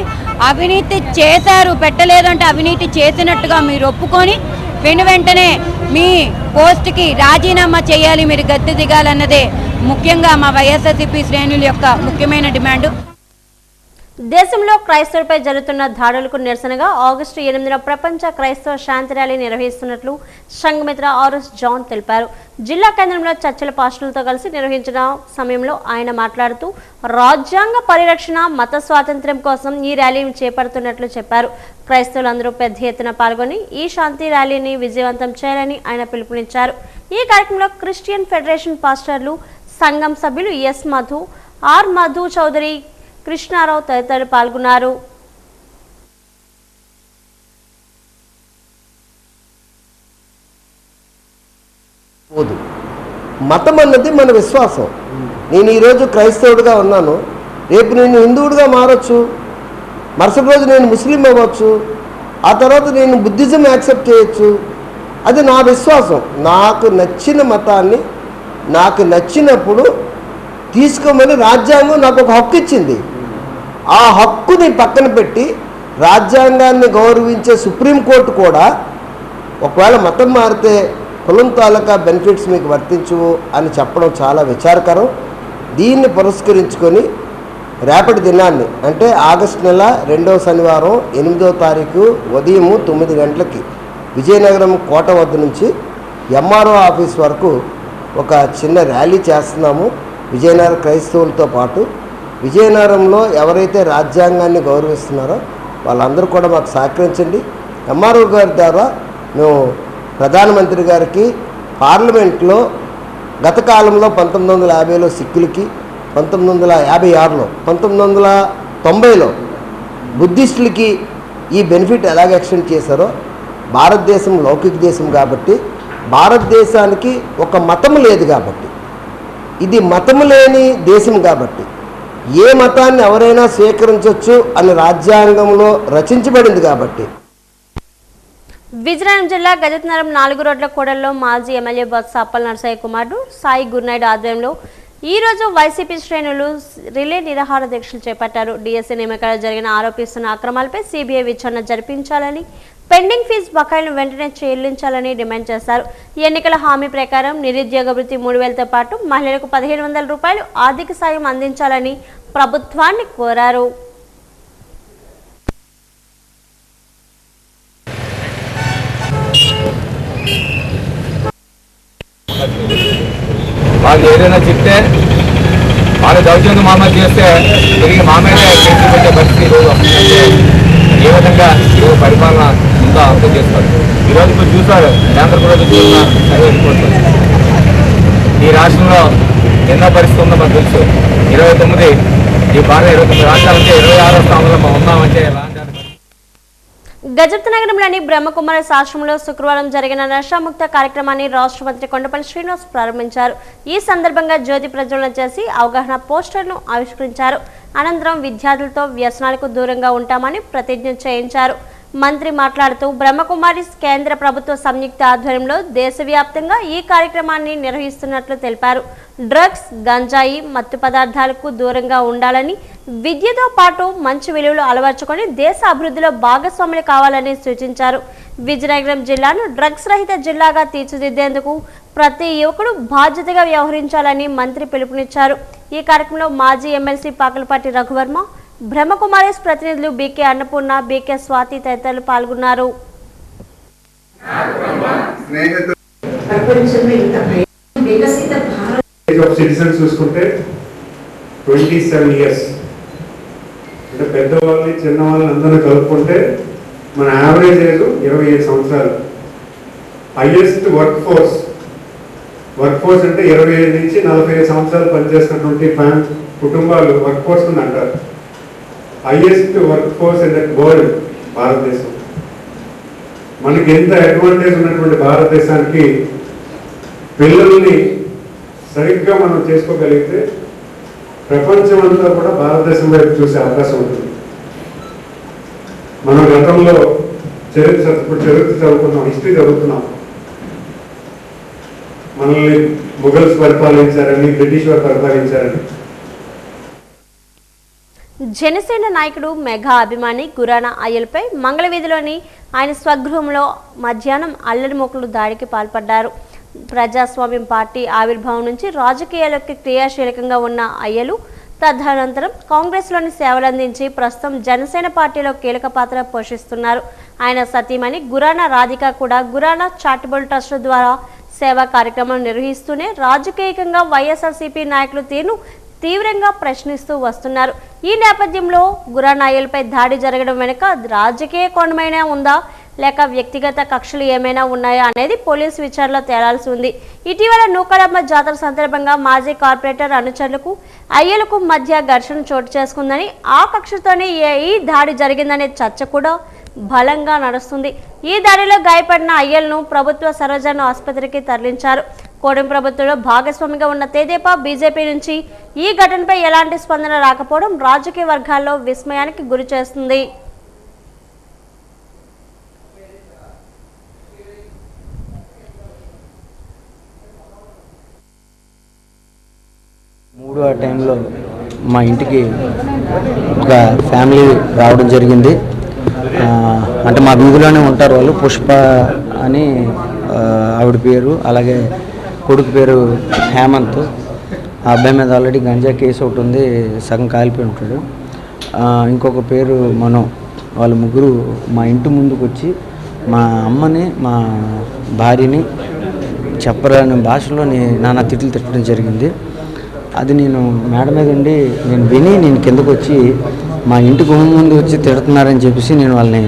అవినీతి చేశారు పెట్టలేదంటే అవినీతి చేసినట్టుగా మీరు ఒప్పుకొని వెంటనే మీ పోస్ట్కి రాజీనామా చేయాలి, మీరు గద్దె దిగాలన్నదే ముఖ్యంగా మా వైఎస్ఆర్సీపీ శ్రేణుల యొక్క ముఖ్యమైన డిమాండ్. దేశంలో క్రైస్తవులపై జరుగుతున్న దాడులకు నిరసనగా ఆగస్టు 8న ప్రపంచ క్రైస్తవ శాంతి ర్యాలీ నిర్వహిస్తున్నట్లు సంఘమిత్ర ఆర్ఎస్ జాన్ తెలిపారు. జిల్లా కేంద్రంలో చర్చల పాస్టర్లతో కలిసి నిర్వహించిన సమయంలో ఆయన మాట్లాడుతూ రాజ్యాంగ పరిరక్షణ, మత స్వాతంత్ర్యం కోసం ఈ ర్యాలీని చేపడుతున్నట్లు చెప్పారు. క్రైస్తవులందరూ పెద్ద ఎత్తున పాల్గొని ఈ శాంతి ర్యాలీని విజయవంతం చేయాలని ఆయన పిలుపునిచ్చారు. ఈ కార్యక్రమంలో క్రిస్టియన్ ఫెడరేషన్ పాస్టర్లు, సంఘం సభ్యులు ఎస్ మధు, ఆర్ మధు చౌదరి, కృష్ణారావు తదితరులు పాల్గొన్నారు. మతం అన్నది మన విశ్వాసం. నేను ఈరోజు క్రైస్తవుడిగా ఉన్నాను, రేపు నేను హిందువుడిగా మారచ్చు, మరుసటి రోజు నేను ముస్లిం అవ్వచ్చు, ఆ తర్వాత నేను బుద్ధిజం యాక్సెప్ట్ చేయొచ్చు. అది నా విశ్వాసం. నాకు నచ్చిన మతాన్ని నాకు నచ్చినప్పుడు తీసుకోమని రాజ్యాంగం నాకు ఒక హక్కు ఇచ్చింది. ఆ హక్కుని పక్కన పెట్టి రాజ్యాంగాన్ని గౌరవించే సుప్రీంకోర్టు కూడా ఒకవేళ మతం మారితే కులం తాలూకా బెనిఫిట్స్ మీకు వర్తించవు అని చెప్పడం చాలా విచారకరం. దీన్ని పురస్కరించుకొని రేపటి దినాన్ని అంటే ఆగస్టు నెల 2వ శనివారం 8వ తారీఖు ఉదయం 9 గంటలకి విజయనగరం కోట వద్ద నుంచి ఎంఆర్ఓ ఆఫీస్ వరకు ఒక చిన్న ర్యాలీ చేస్తున్నాము. విజయనగర క్రైస్తవులతో పాటు విజయనగరంలో ఎవరైతే రాజ్యాంగాన్ని గౌరవిస్తున్నారో వాళ్ళందరూ కూడా మాకు సహకరించండి. ఎంఆర్ఓ గారి ద్వారా మేము ప్రధానమంత్రి గారికి పార్లమెంట్లో గత కాలంలో 1950లో సిక్కులకి, 1956లో, 1990లో బుద్ధిస్టులకి ఈ బెనిఫిట్ ఎలాగ ఎక్స్టెండ్ చేశారో, భారతదేశం లౌకిక దేశం కాబట్టి భారతదేశానికి ఒక మతం లేదు కాబట్టి, ఇది మతము లేని దేశం కాబట్టి ఏ మతాన్ని ఎవరైనా స్వీకరించవచ్చు అని రాజ్యాంగంలో రచించబడింది కాబట్టి. విజయనగరం జిల్లా గజపతినగరం 4 రోడ్ల కూడల్లో మాజీ ఎమ్మెల్యే బొత్స అప్పల్ నరసయ్య కుమారుడు సాయి గురునాయుడు ఆధ్వర్యంలో ఈ రోజు వైసీపీ శ్రేణులు రిలే నిరాహార దీక్షలు చేపట్టారు. డిఎస్సీ నియామకాలు జరిగిన ఆరోపిస్తున్న అక్రమాలపై సిబిఐ విచారణ జరిపించాలని, పెండింగ్ ఫీజు బకాయిలను వెంటనే చెల్లించాలని డిమాండ్ చేశారు. ఎన్నికల హామీ ప్రకారం నిరుద్యోగ వృత్తి 3000తో పాటు మహిళలకు 1500 రూపాయలు ఆర్థిక సాయం అందించాలని ప్రభుత్వాన్ని కోరారు. వాళ్ళు ఏదైనా చెప్తే వాళ్ళు దౌర్జన్యం మామూలు చేస్తే తిరిగి మామూలుగా కేసులు పెట్టే పరిస్థితి ఈరోజు వస్తుందంటే ఏ విధంగా ఈరోజు పరిపాలన ఉందో అర్థం చేస్తారు. ఈరోజు మీరు చూసారు ఆంధ్రప్రదేశ్ చూసిన సర్వే రిపోర్ట్, ఈ రాష్ట్రంలో ఎన్నో పరిస్థితి ఉందో మనకు తెలుసు. 29 ఈ బాగా 29 రాష్ట్రాలంటే 26వ స్థానంలో మనం ఉన్నామంటే గజపతి నగరంలోని బ్రహ్మకుమారి ఆశ్రమంలో శుక్రవారం జరిగిన నషాముక్త కార్యక్రమాన్ని రాష్ట్ర మంత్రి కొండపల్లి శ్రీనివాస్ ప్రారంభించారు. ఈ సందర్భంగా జ్యోతి ప్రజ్వలన చేసి అవగాహన పోస్టర్ను ఆవిష్కరించారు. అనంతరం విద్యార్థులతో వ్యసనాలకు దూరంగా ఉంటామని ప్రతిజ్ఞ చేయించారు. మంత్రి మాట్లాడుతూ బ్రహ్మకుమారి కేంద్ర ప్రభుత్వ సంయుక్త ఆధ్వర్యంలో దేశవ్యాప్తంగా ఈ కార్యక్రమాన్ని నిర్వహిస్తున్నట్లు తెలిపారు. డ్రగ్స్, గంజాయి, మత్తు పదార్థాలకు దూరంగా ఉండాలని, విద్యతో పాటు మంచి విలువలు అలవర్చుకొని దేశ అభివృద్ధిలో భాగస్వాములు కావాలని సూచించారు. విజయనగరం జిల్లాను డ్రగ్స్ రహిత జిల్లాగా తీర్చిదిద్దేందుకు ప్రతి యువకుడు బాధ్యతగా వ్యవహరించాలని మంత్రి పిలుపునిచ్చారు. ఈ కార్యక్రమంలో మాజీ ఎమ్మెల్సీ పాకలపాటి రఘువర్మ, బ్రహ్మకుమారిస్ ప్రతినిధులు బీకే అన్నపూర్ణ, బీకే స్వాతి తదితరులు పాల్గొన్నారు. సిటిజన్స్ చూసుకుంటే 27 years, అంటే పెద్దవాళ్ళని చిన్నవాళ్ళని అందరూ కలుపుకుంటే మన యావరేజ్ ఏజ్ 27 సంవత్సరాలు. హైయెస్ట్ వర్క్ ఫోర్స్ అంటే 25 నుంచి 45 సంవత్సరాలు పనిచేస్తున్నటువంటి కుటుంబాలు వర్క్ ఫోర్స్ అని అంటారు. Highest work force in the world భారతదేశం. మనకి ఎంత అడ్వాంటేజ్ ఉన్నటువంటి భారతదేశానికి పిల్లల్ని సరిగ్గా మనం చేసుకోగలిగితే ప్రపంచం అంతా కూడా భారతదేశం వైపు చూసే అవకాశం ఉంటుంది. మనం గతంలో చరిత్ర చదువుకున్నాం, హిస్టరీ చదువుతున్నాం. మనల్ని మొఘల్స్ పరిపాలించారని, బ్రిటిష్ వారు పరిపాలించారని. జనసేన నాయకుడు మెగా అభిమాని గురానా అయ్యలపై మంగళవీధిలోని ఆయన స్వగృహంలో మధ్యాహ్నం అల్లరి మూకలు దాడికి పాల్పడ్డారు. ప్రజాస్వామ్యం పార్టీ ఆవిర్భావం నుంచి రాజకీయాలకి క్రియాశీలకంగా ఉన్న అయ్యలు తదనంతరం కాంగ్రెస్లోని సేవలందించి ప్రస్తుతం జనసేన పార్టీలో కీలక పాత్ర పోషిస్తున్నారు. ఆయన సతీమణి గురాణ రాధిక కూడా గురాణ చారిటబుల్ ట్రస్ట్ ద్వారా సేవా కార్యక్రమాలు నిర్వహిస్తూనే రాజకీయంగా వైఎస్ఆర్సీపీ నాయకులు తీరును తీవ్రంగా ప్రశ్నిస్తూ వస్తున్నారు. ఈ నేపథ్యంలో గురానాయలపై దాడి జరగడం వెనుక రాజకీయ కోణమైనా ఉందా లేక వ్యక్తిగత కక్షలు ఏమైనా ఉన్నాయా అనేది పోలీసు విచారణలో తేలాల్సి ఉంది. ఇటీవల నూకలమ్మ జాతర సందర్భంగా మాజీ కార్పొరేటర్ అనుచరులకు అయ్యలకు మధ్య ఘర్షణ చోటు చేసుకుందని, ఆ కక్షతోనే ఈ దాడి జరిగిందనే చర్చ కూడా బలంగా నడుస్తుంది. ఈ దాడిలో గాయపడిన అయ్యలను ప్రభుత్వ సర్వజన ఆసుపత్రికి తరలించారు. కూటమి ప్రభుత్వంలో భాగస్వామిగా ఉన్న తెదేపా బీజేపీ నుంచి ఈ ఘటనపై ఎలాంటి స్పందన రాకపోవడం రాజకీయ వర్గాల్లో విస్మయానికి గురి చేస్తుంది. మూడో టైంలో మా ఇంటికి ఒక ఫ్యామిలీ రావడం జరిగింది. అంటే మా వీధిలోనే ఉంటారు వాళ్ళు. పుష్ప అని ఆవిడ పేరు, అలాగే కొడుకు పేరు హేమంత్. ఆ అబ్బాయి మీద ఆల్రెడీ గంజా కేసు ఒకటి ఉంది, సగం కాలిపోయి ఉంటాడు. ఇంకొక పేరు మనో. వాళ్ళ ముగ్గురు మా ఇంటి ముందుకు వచ్చి మా అమ్మని మా భార్యని చెప్పరాని భాషలో నానా తిట్లు తిట్టడం జరిగింది. అది నేను మేడ మీద ఉండి నేను విని నేను కిందకు వచ్చి మా ఇంటి గుమ్మ ముందు వచ్చి తిడుతున్నారని చెప్పేసి నేను వాళ్ళని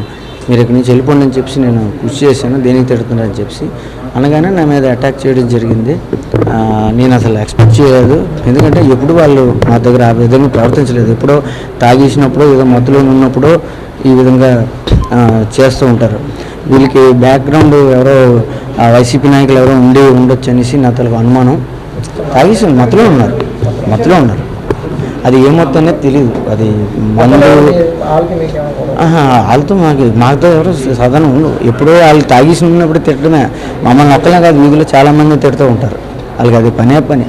మీరు ఇక్కడి నుంచి వెళ్ళిపోండి అని చెప్పేసి నేను కృషి చేశాను. దేనికి తిడుతున్నారని చెప్పేసి అనగానే నా మీద అటాక్ చేయడం జరిగింది. నేను అసలు ఎక్స్పెక్ట్ చేయలేదు. ఎందుకంటే ఎప్పుడు వాళ్ళు మా దగ్గర ఆ విధంగా ప్రవర్తించలేదు. ఎప్పుడో తాగేసినప్పుడు ఏదో మత్తులో ఉన్నప్పుడు ఈ విధంగా చేస్తూ ఉంటారు. వీళ్ళకి బ్యాక్గ్రౌండ్ ఎవరో వైసీపీ నాయకులు ఎవరో ఉండొచ్చు అనేసి నా తలకు అనుమానం. తాగేసి మత్తులో ఉన్నారు. అది ఏమొత్తం అనేది తెలియదు. అది మందు వాళ్ళతో మాతో ఎవరు సాధారణ ఉండవు. ఎప్పుడో వాళ్ళు తాగేసి ఉన్నప్పుడు తిట్టడమే. మమ్మల్ని ఒక్కలే కాదు, వీధిలో చాలామంది తిడుతూ ఉంటారు. వాళ్ళకి అది పని.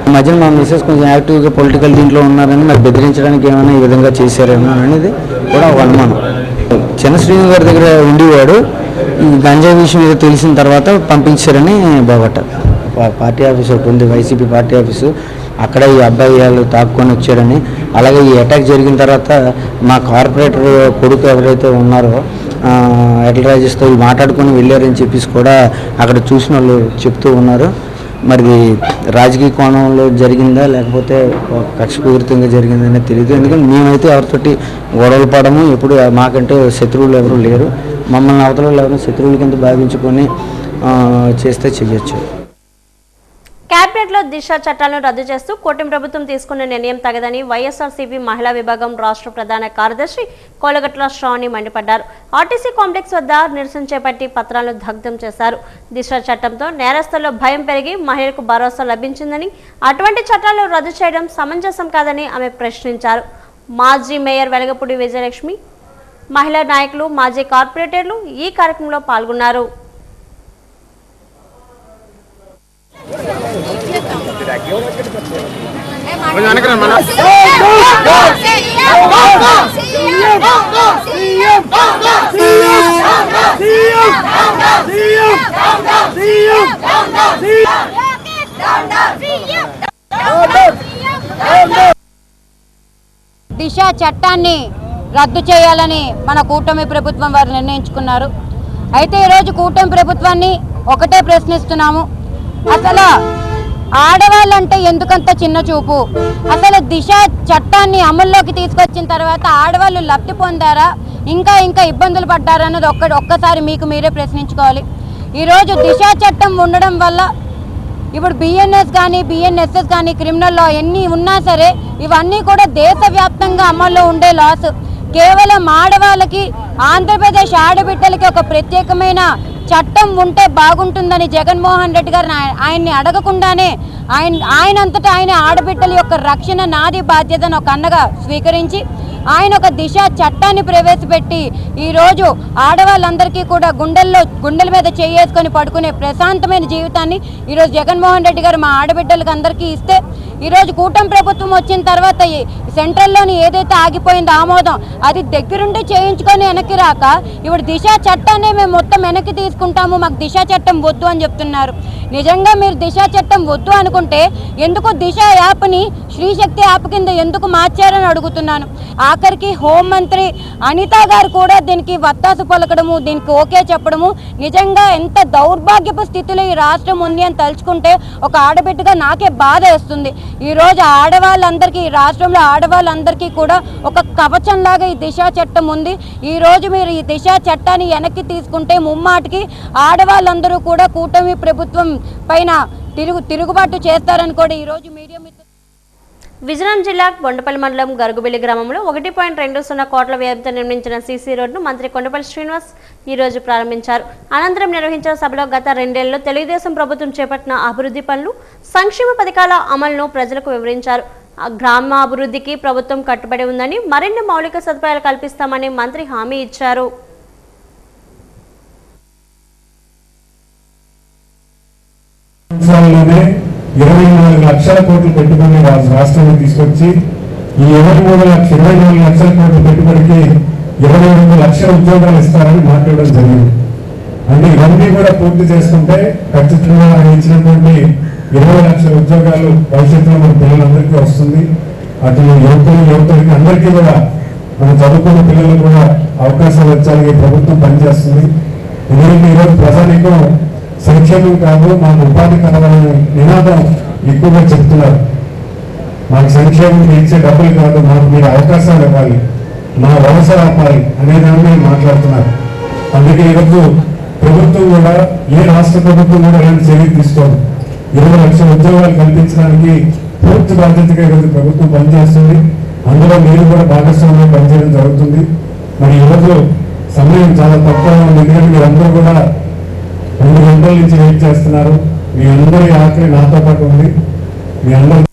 ఈ మధ్యన మా మిస్సెస్ కొంచెం యాక్టివ్గా పొలిటికల్ దీంట్లో ఉన్నారని మరి బెదిరించడానికి ఏమైనా ఈ విధంగా చేశారేమో అనేది కూడా ఒక అనుమానం. చిన్న శ్రీను గారి దగ్గర ఉండేవాడు. ఈ గంజా విషయం ఏదో తెలిసిన తర్వాత పంపించారని బాబట్ట పార్టీ ఆఫీస్ ఒకటి ఉంది, వైసీపీ పార్టీ ఆఫీసు. అక్కడ ఈ అబ్బాయి వాళ్ళు తాక్కుని వచ్చాడని, అలాగే ఈ అటాక్ జరిగిన తర్వాత మా కార్పొరేటర్ కొడుకు ఎవరైతే ఉన్నారో ఎట్ల రాజేష్తో మాట్లాడుకొని వెళ్ళారని చెప్పేసి కూడా అక్కడ చూసిన వాళ్ళు చెప్తూ ఉన్నారు. మరి రాజకీయ కోణంలో జరిగిందా లేకపోతే కక్షపూరితంగా జరిగిందనే తెలియదు. ఎందుకంటే మేమైతే ఎవరితోటి గొడవలు పడము. ఎప్పుడు మాకంటే శత్రువులు ఎవరు లేరు. మమ్మల్ని అవతల ఎవరు శత్రువుల కింద భావించుకొని చేస్తే చెయ్యొచ్చు. కేబినెట్లో దిశ చట్టాలను రద్దు చేస్తూ కూటమి ప్రభుత్వం తీసుకున్న నిర్ణయం తగదని వైఎస్ఆర్సీపీ మహిళా విభాగం రాష్ట్ర ప్రధాన కార్యదర్శి కోలగట్ల శ్రావణి మండిపడ్డారు. ఆర్టీసీ కాంప్లెక్స్ వద్ద నిరసన చేపట్టి పత్రాలను దగ్ధం చేశారు. దిశ చట్టంతో నేరస్తుల్లో భయం పెరిగి మహిళలకు భరోసా లభించిందని, అటువంటి చట్టాలను రద్దు చేయడం సమంజసం కాదని ఆమె ప్రశ్నించారు. మాజీ మేయర్ వెలగపూడి విజయలక్ష్మి, మహిళా నాయకులు, మాజీ కార్పొరేటర్లు ఈ కార్యక్రమంలో పాల్గొన్నారు. దిశ చట్టాన్ని రద్దు చేయాలని మన కూటమి ప్రభుత్వం వారు నిర్ణయించుకున్నారు. అయితే ఈరోజు కూటమి ప్రభుత్వాన్ని ఒకటే ప్రశ్నిస్తున్నాము. అసలు ఆడవాళ్ళంటే ఎందుకంత చిన్న చూపు? అసలు దిశ చట్టాన్ని అమల్లోకి తీసుకొచ్చిన తర్వాత ఆడవాళ్ళు లబ్ధి పొందారా, ఇంకా ఇబ్బందులు పడ్డారా అన్నది ఒక్కసారి మీకు మీరే ప్రశ్నించుకోవాలి. ఈరోజు దిశ చట్టం ఉండడం వల్ల ఇప్పుడు బిఎన్ఎస్ కానీ బిఎన్ఎస్ఎస్ కానీ క్రిమినల్ లా ఎన్ని ఉన్నా సరే ఇవన్నీ కూడా దేశవ్యాప్తంగా అమల్లో ఉండే లాస్. కేవలం ఆడవాళ్ళకి, ఆంధ్రప్రదేశ్ ఆడబిడ్డలకి ఒక ప్రత్యేకమైన చట్టం ఉంటే బాగుంటుందని జగన్మోహన్ రెడ్డి గారు ఆయన్ని అడగకుండానే ఆయనంతటా ఆయన ఆడబిడ్డల యొక్క రక్షణ నాది బాధ్యతను ఒక అన్నగా స్వీకరించి ఆయన ఒక దిశ చట్టాన్ని ప్రవేశపెట్టి ఈరోజు ఆడవాళ్ళందరికీ కూడా గుండెల మీద చేసుకొని పడుకునే ప్రశాంతమైన జీవితాన్ని ఈరోజు జగన్మోహన్ రెడ్డి గారు మా ఆడబిడ్డలకు అందరికీ ఇస్తే, ఈరోజు కూటమి ప్రభుత్వం వచ్చిన తర్వాత సెంట్రల్లోని ఏదైతే ఆగిపోయిందో ఆమోదం అది దగ్గరుండి చేయించుకొని వెనక్కి రాక ఇప్పుడు దిశ చట్టాన్ని మేము మొత్తం వెనక్కి తీసుకుంటాము, మాకు దిశ చట్టం వద్దు అని చెప్తున్నారు. నిజంగా మీరు దిశ చట్టం వద్దు అనుకుంటే ఎందుకు దిశ యాప్ని శ్రీశక్తి యాప్ కింద ఎందుకు మార్చారని అడుగుతున్నాను. ఆఖరికి హోంమంత్రి అనిత గారు కూడా దీనికి వత్తాసు పలకడము, దీనికి ఓకే చెప్పడము నిజంగా ఎంత దౌర్భాగ్యపు స్థితిలో ఈ రాష్ట్రం ఉంది అని తలుచుకుంటే ఒక ఆడబిడ్డగా నాకే బాధ వేస్తుంది. ఈరోజు ఆడవాళ్ళందరికీ, ఈ రాష్ట్రంలో ఆడవాళ్ళందరికీ కూడా ఒక కవచంలాగా ఈ దిశ చట్టం ఉంది. ఈరోజు మీరు ఈ దిశ చట్టాన్ని వెనక్కి తీసుకుంటే ముమ్మాటికి ఆడవాళ్ళందరూ కూడా కూటమి ప్రభుత్వం పైన తిరుగుబాటు చేస్తారని కూడా ఈరోజు మీడియా విజయనగరం జిల్లా బొండపల్లి మండలం గరుగుబెల్లి గ్రామంలో 1.20 కోట్ల వ్యయంతో నిర్మించిన సీసీ రోడ్డును మంత్రి కొండపల్లి శ్రీనివాస్ ఈ రోజు ప్రారంభించారు. అనంతరం నిర్వహించిన సభలో గత 2 ఏళ్లలో తెలుగుదేశం ప్రభుత్వం చేపట్టిన అభివృద్ధి పనులు, సంక్షేమ పథకాల అమలును ప్రజలకు వివరించారు. గ్రామ అభివృద్ధికి ప్రభుత్వం కట్టుబడి ఉందని, మరిన్ని మౌలిక సదుపాయాలు కల్పిస్తామని మంత్రి హామీ ఇచ్చారు. సంవత్సరాల్లోనే 24 లక్షల కోట్ల పెట్టుబడి రాష్ట్రానికి తీసుకొచ్చి ఈ 24 లక్షల కోట్ల పెట్టుబడికి 22 లక్షల ఉద్యోగాలు ఇస్తారని మాట్లాడడం జరిగింది. అంటే ఇవన్నీ కూడా పూర్తి చేసుకుంటే ఖచ్చితంగా ఆయన ఇచ్చినటువంటి 20 లక్షల ఉద్యోగాలు భవిష్యత్తులో మన పిల్లలందరికీ వస్తుంది. అటు యువతలకి అందరికీ కూడా మన చదువుకున్న పిల్లలకు కూడా అవకాశాలు వచ్చాలని ప్రభుత్వం పనిచేస్తుంది. ఎందుకంటే ఈరోజు ప్రజానీకం సంక్షేమం కాదు, మాకు ఉపాధి కలవాలని నినాదం ఎక్కువగా చెప్తున్నారు. మాకు సంక్షేమం ఇచ్చే డబ్బులు కాదు, మాకు మీరు అవకాశాలు ఇవ్వాలి, మా వలస ఆపాలి అనే దాన్ని మాట్లాడుతున్నారు. అందుకే ఈరోజు ప్రభుత్వం కూడా, ఏ రాష్ట్ర ప్రభుత్వం కూడా ఇలాంటి చర్యలు తీసుకోదు. 20 లక్షల ఉద్యోగాలు కల్పించడానికి పూర్తి బాధ్యతగా ఈరోజు ప్రభుత్వం పనిచేస్తుంది. అందులో మీరు కూడా భాగస్వామ్యం పనిచేయడం జరుగుతుంది. మరి ఈరోజు సమయం చాలా తక్కువ ఉంది, ఎందుకంటే మీరందరూ కూడా 2 గంటల నుంచి వెయిట్ చేస్తున్నారు. మీ అందరి ఆఖరి నాతో పాటు ఉంది. మీ అందరూ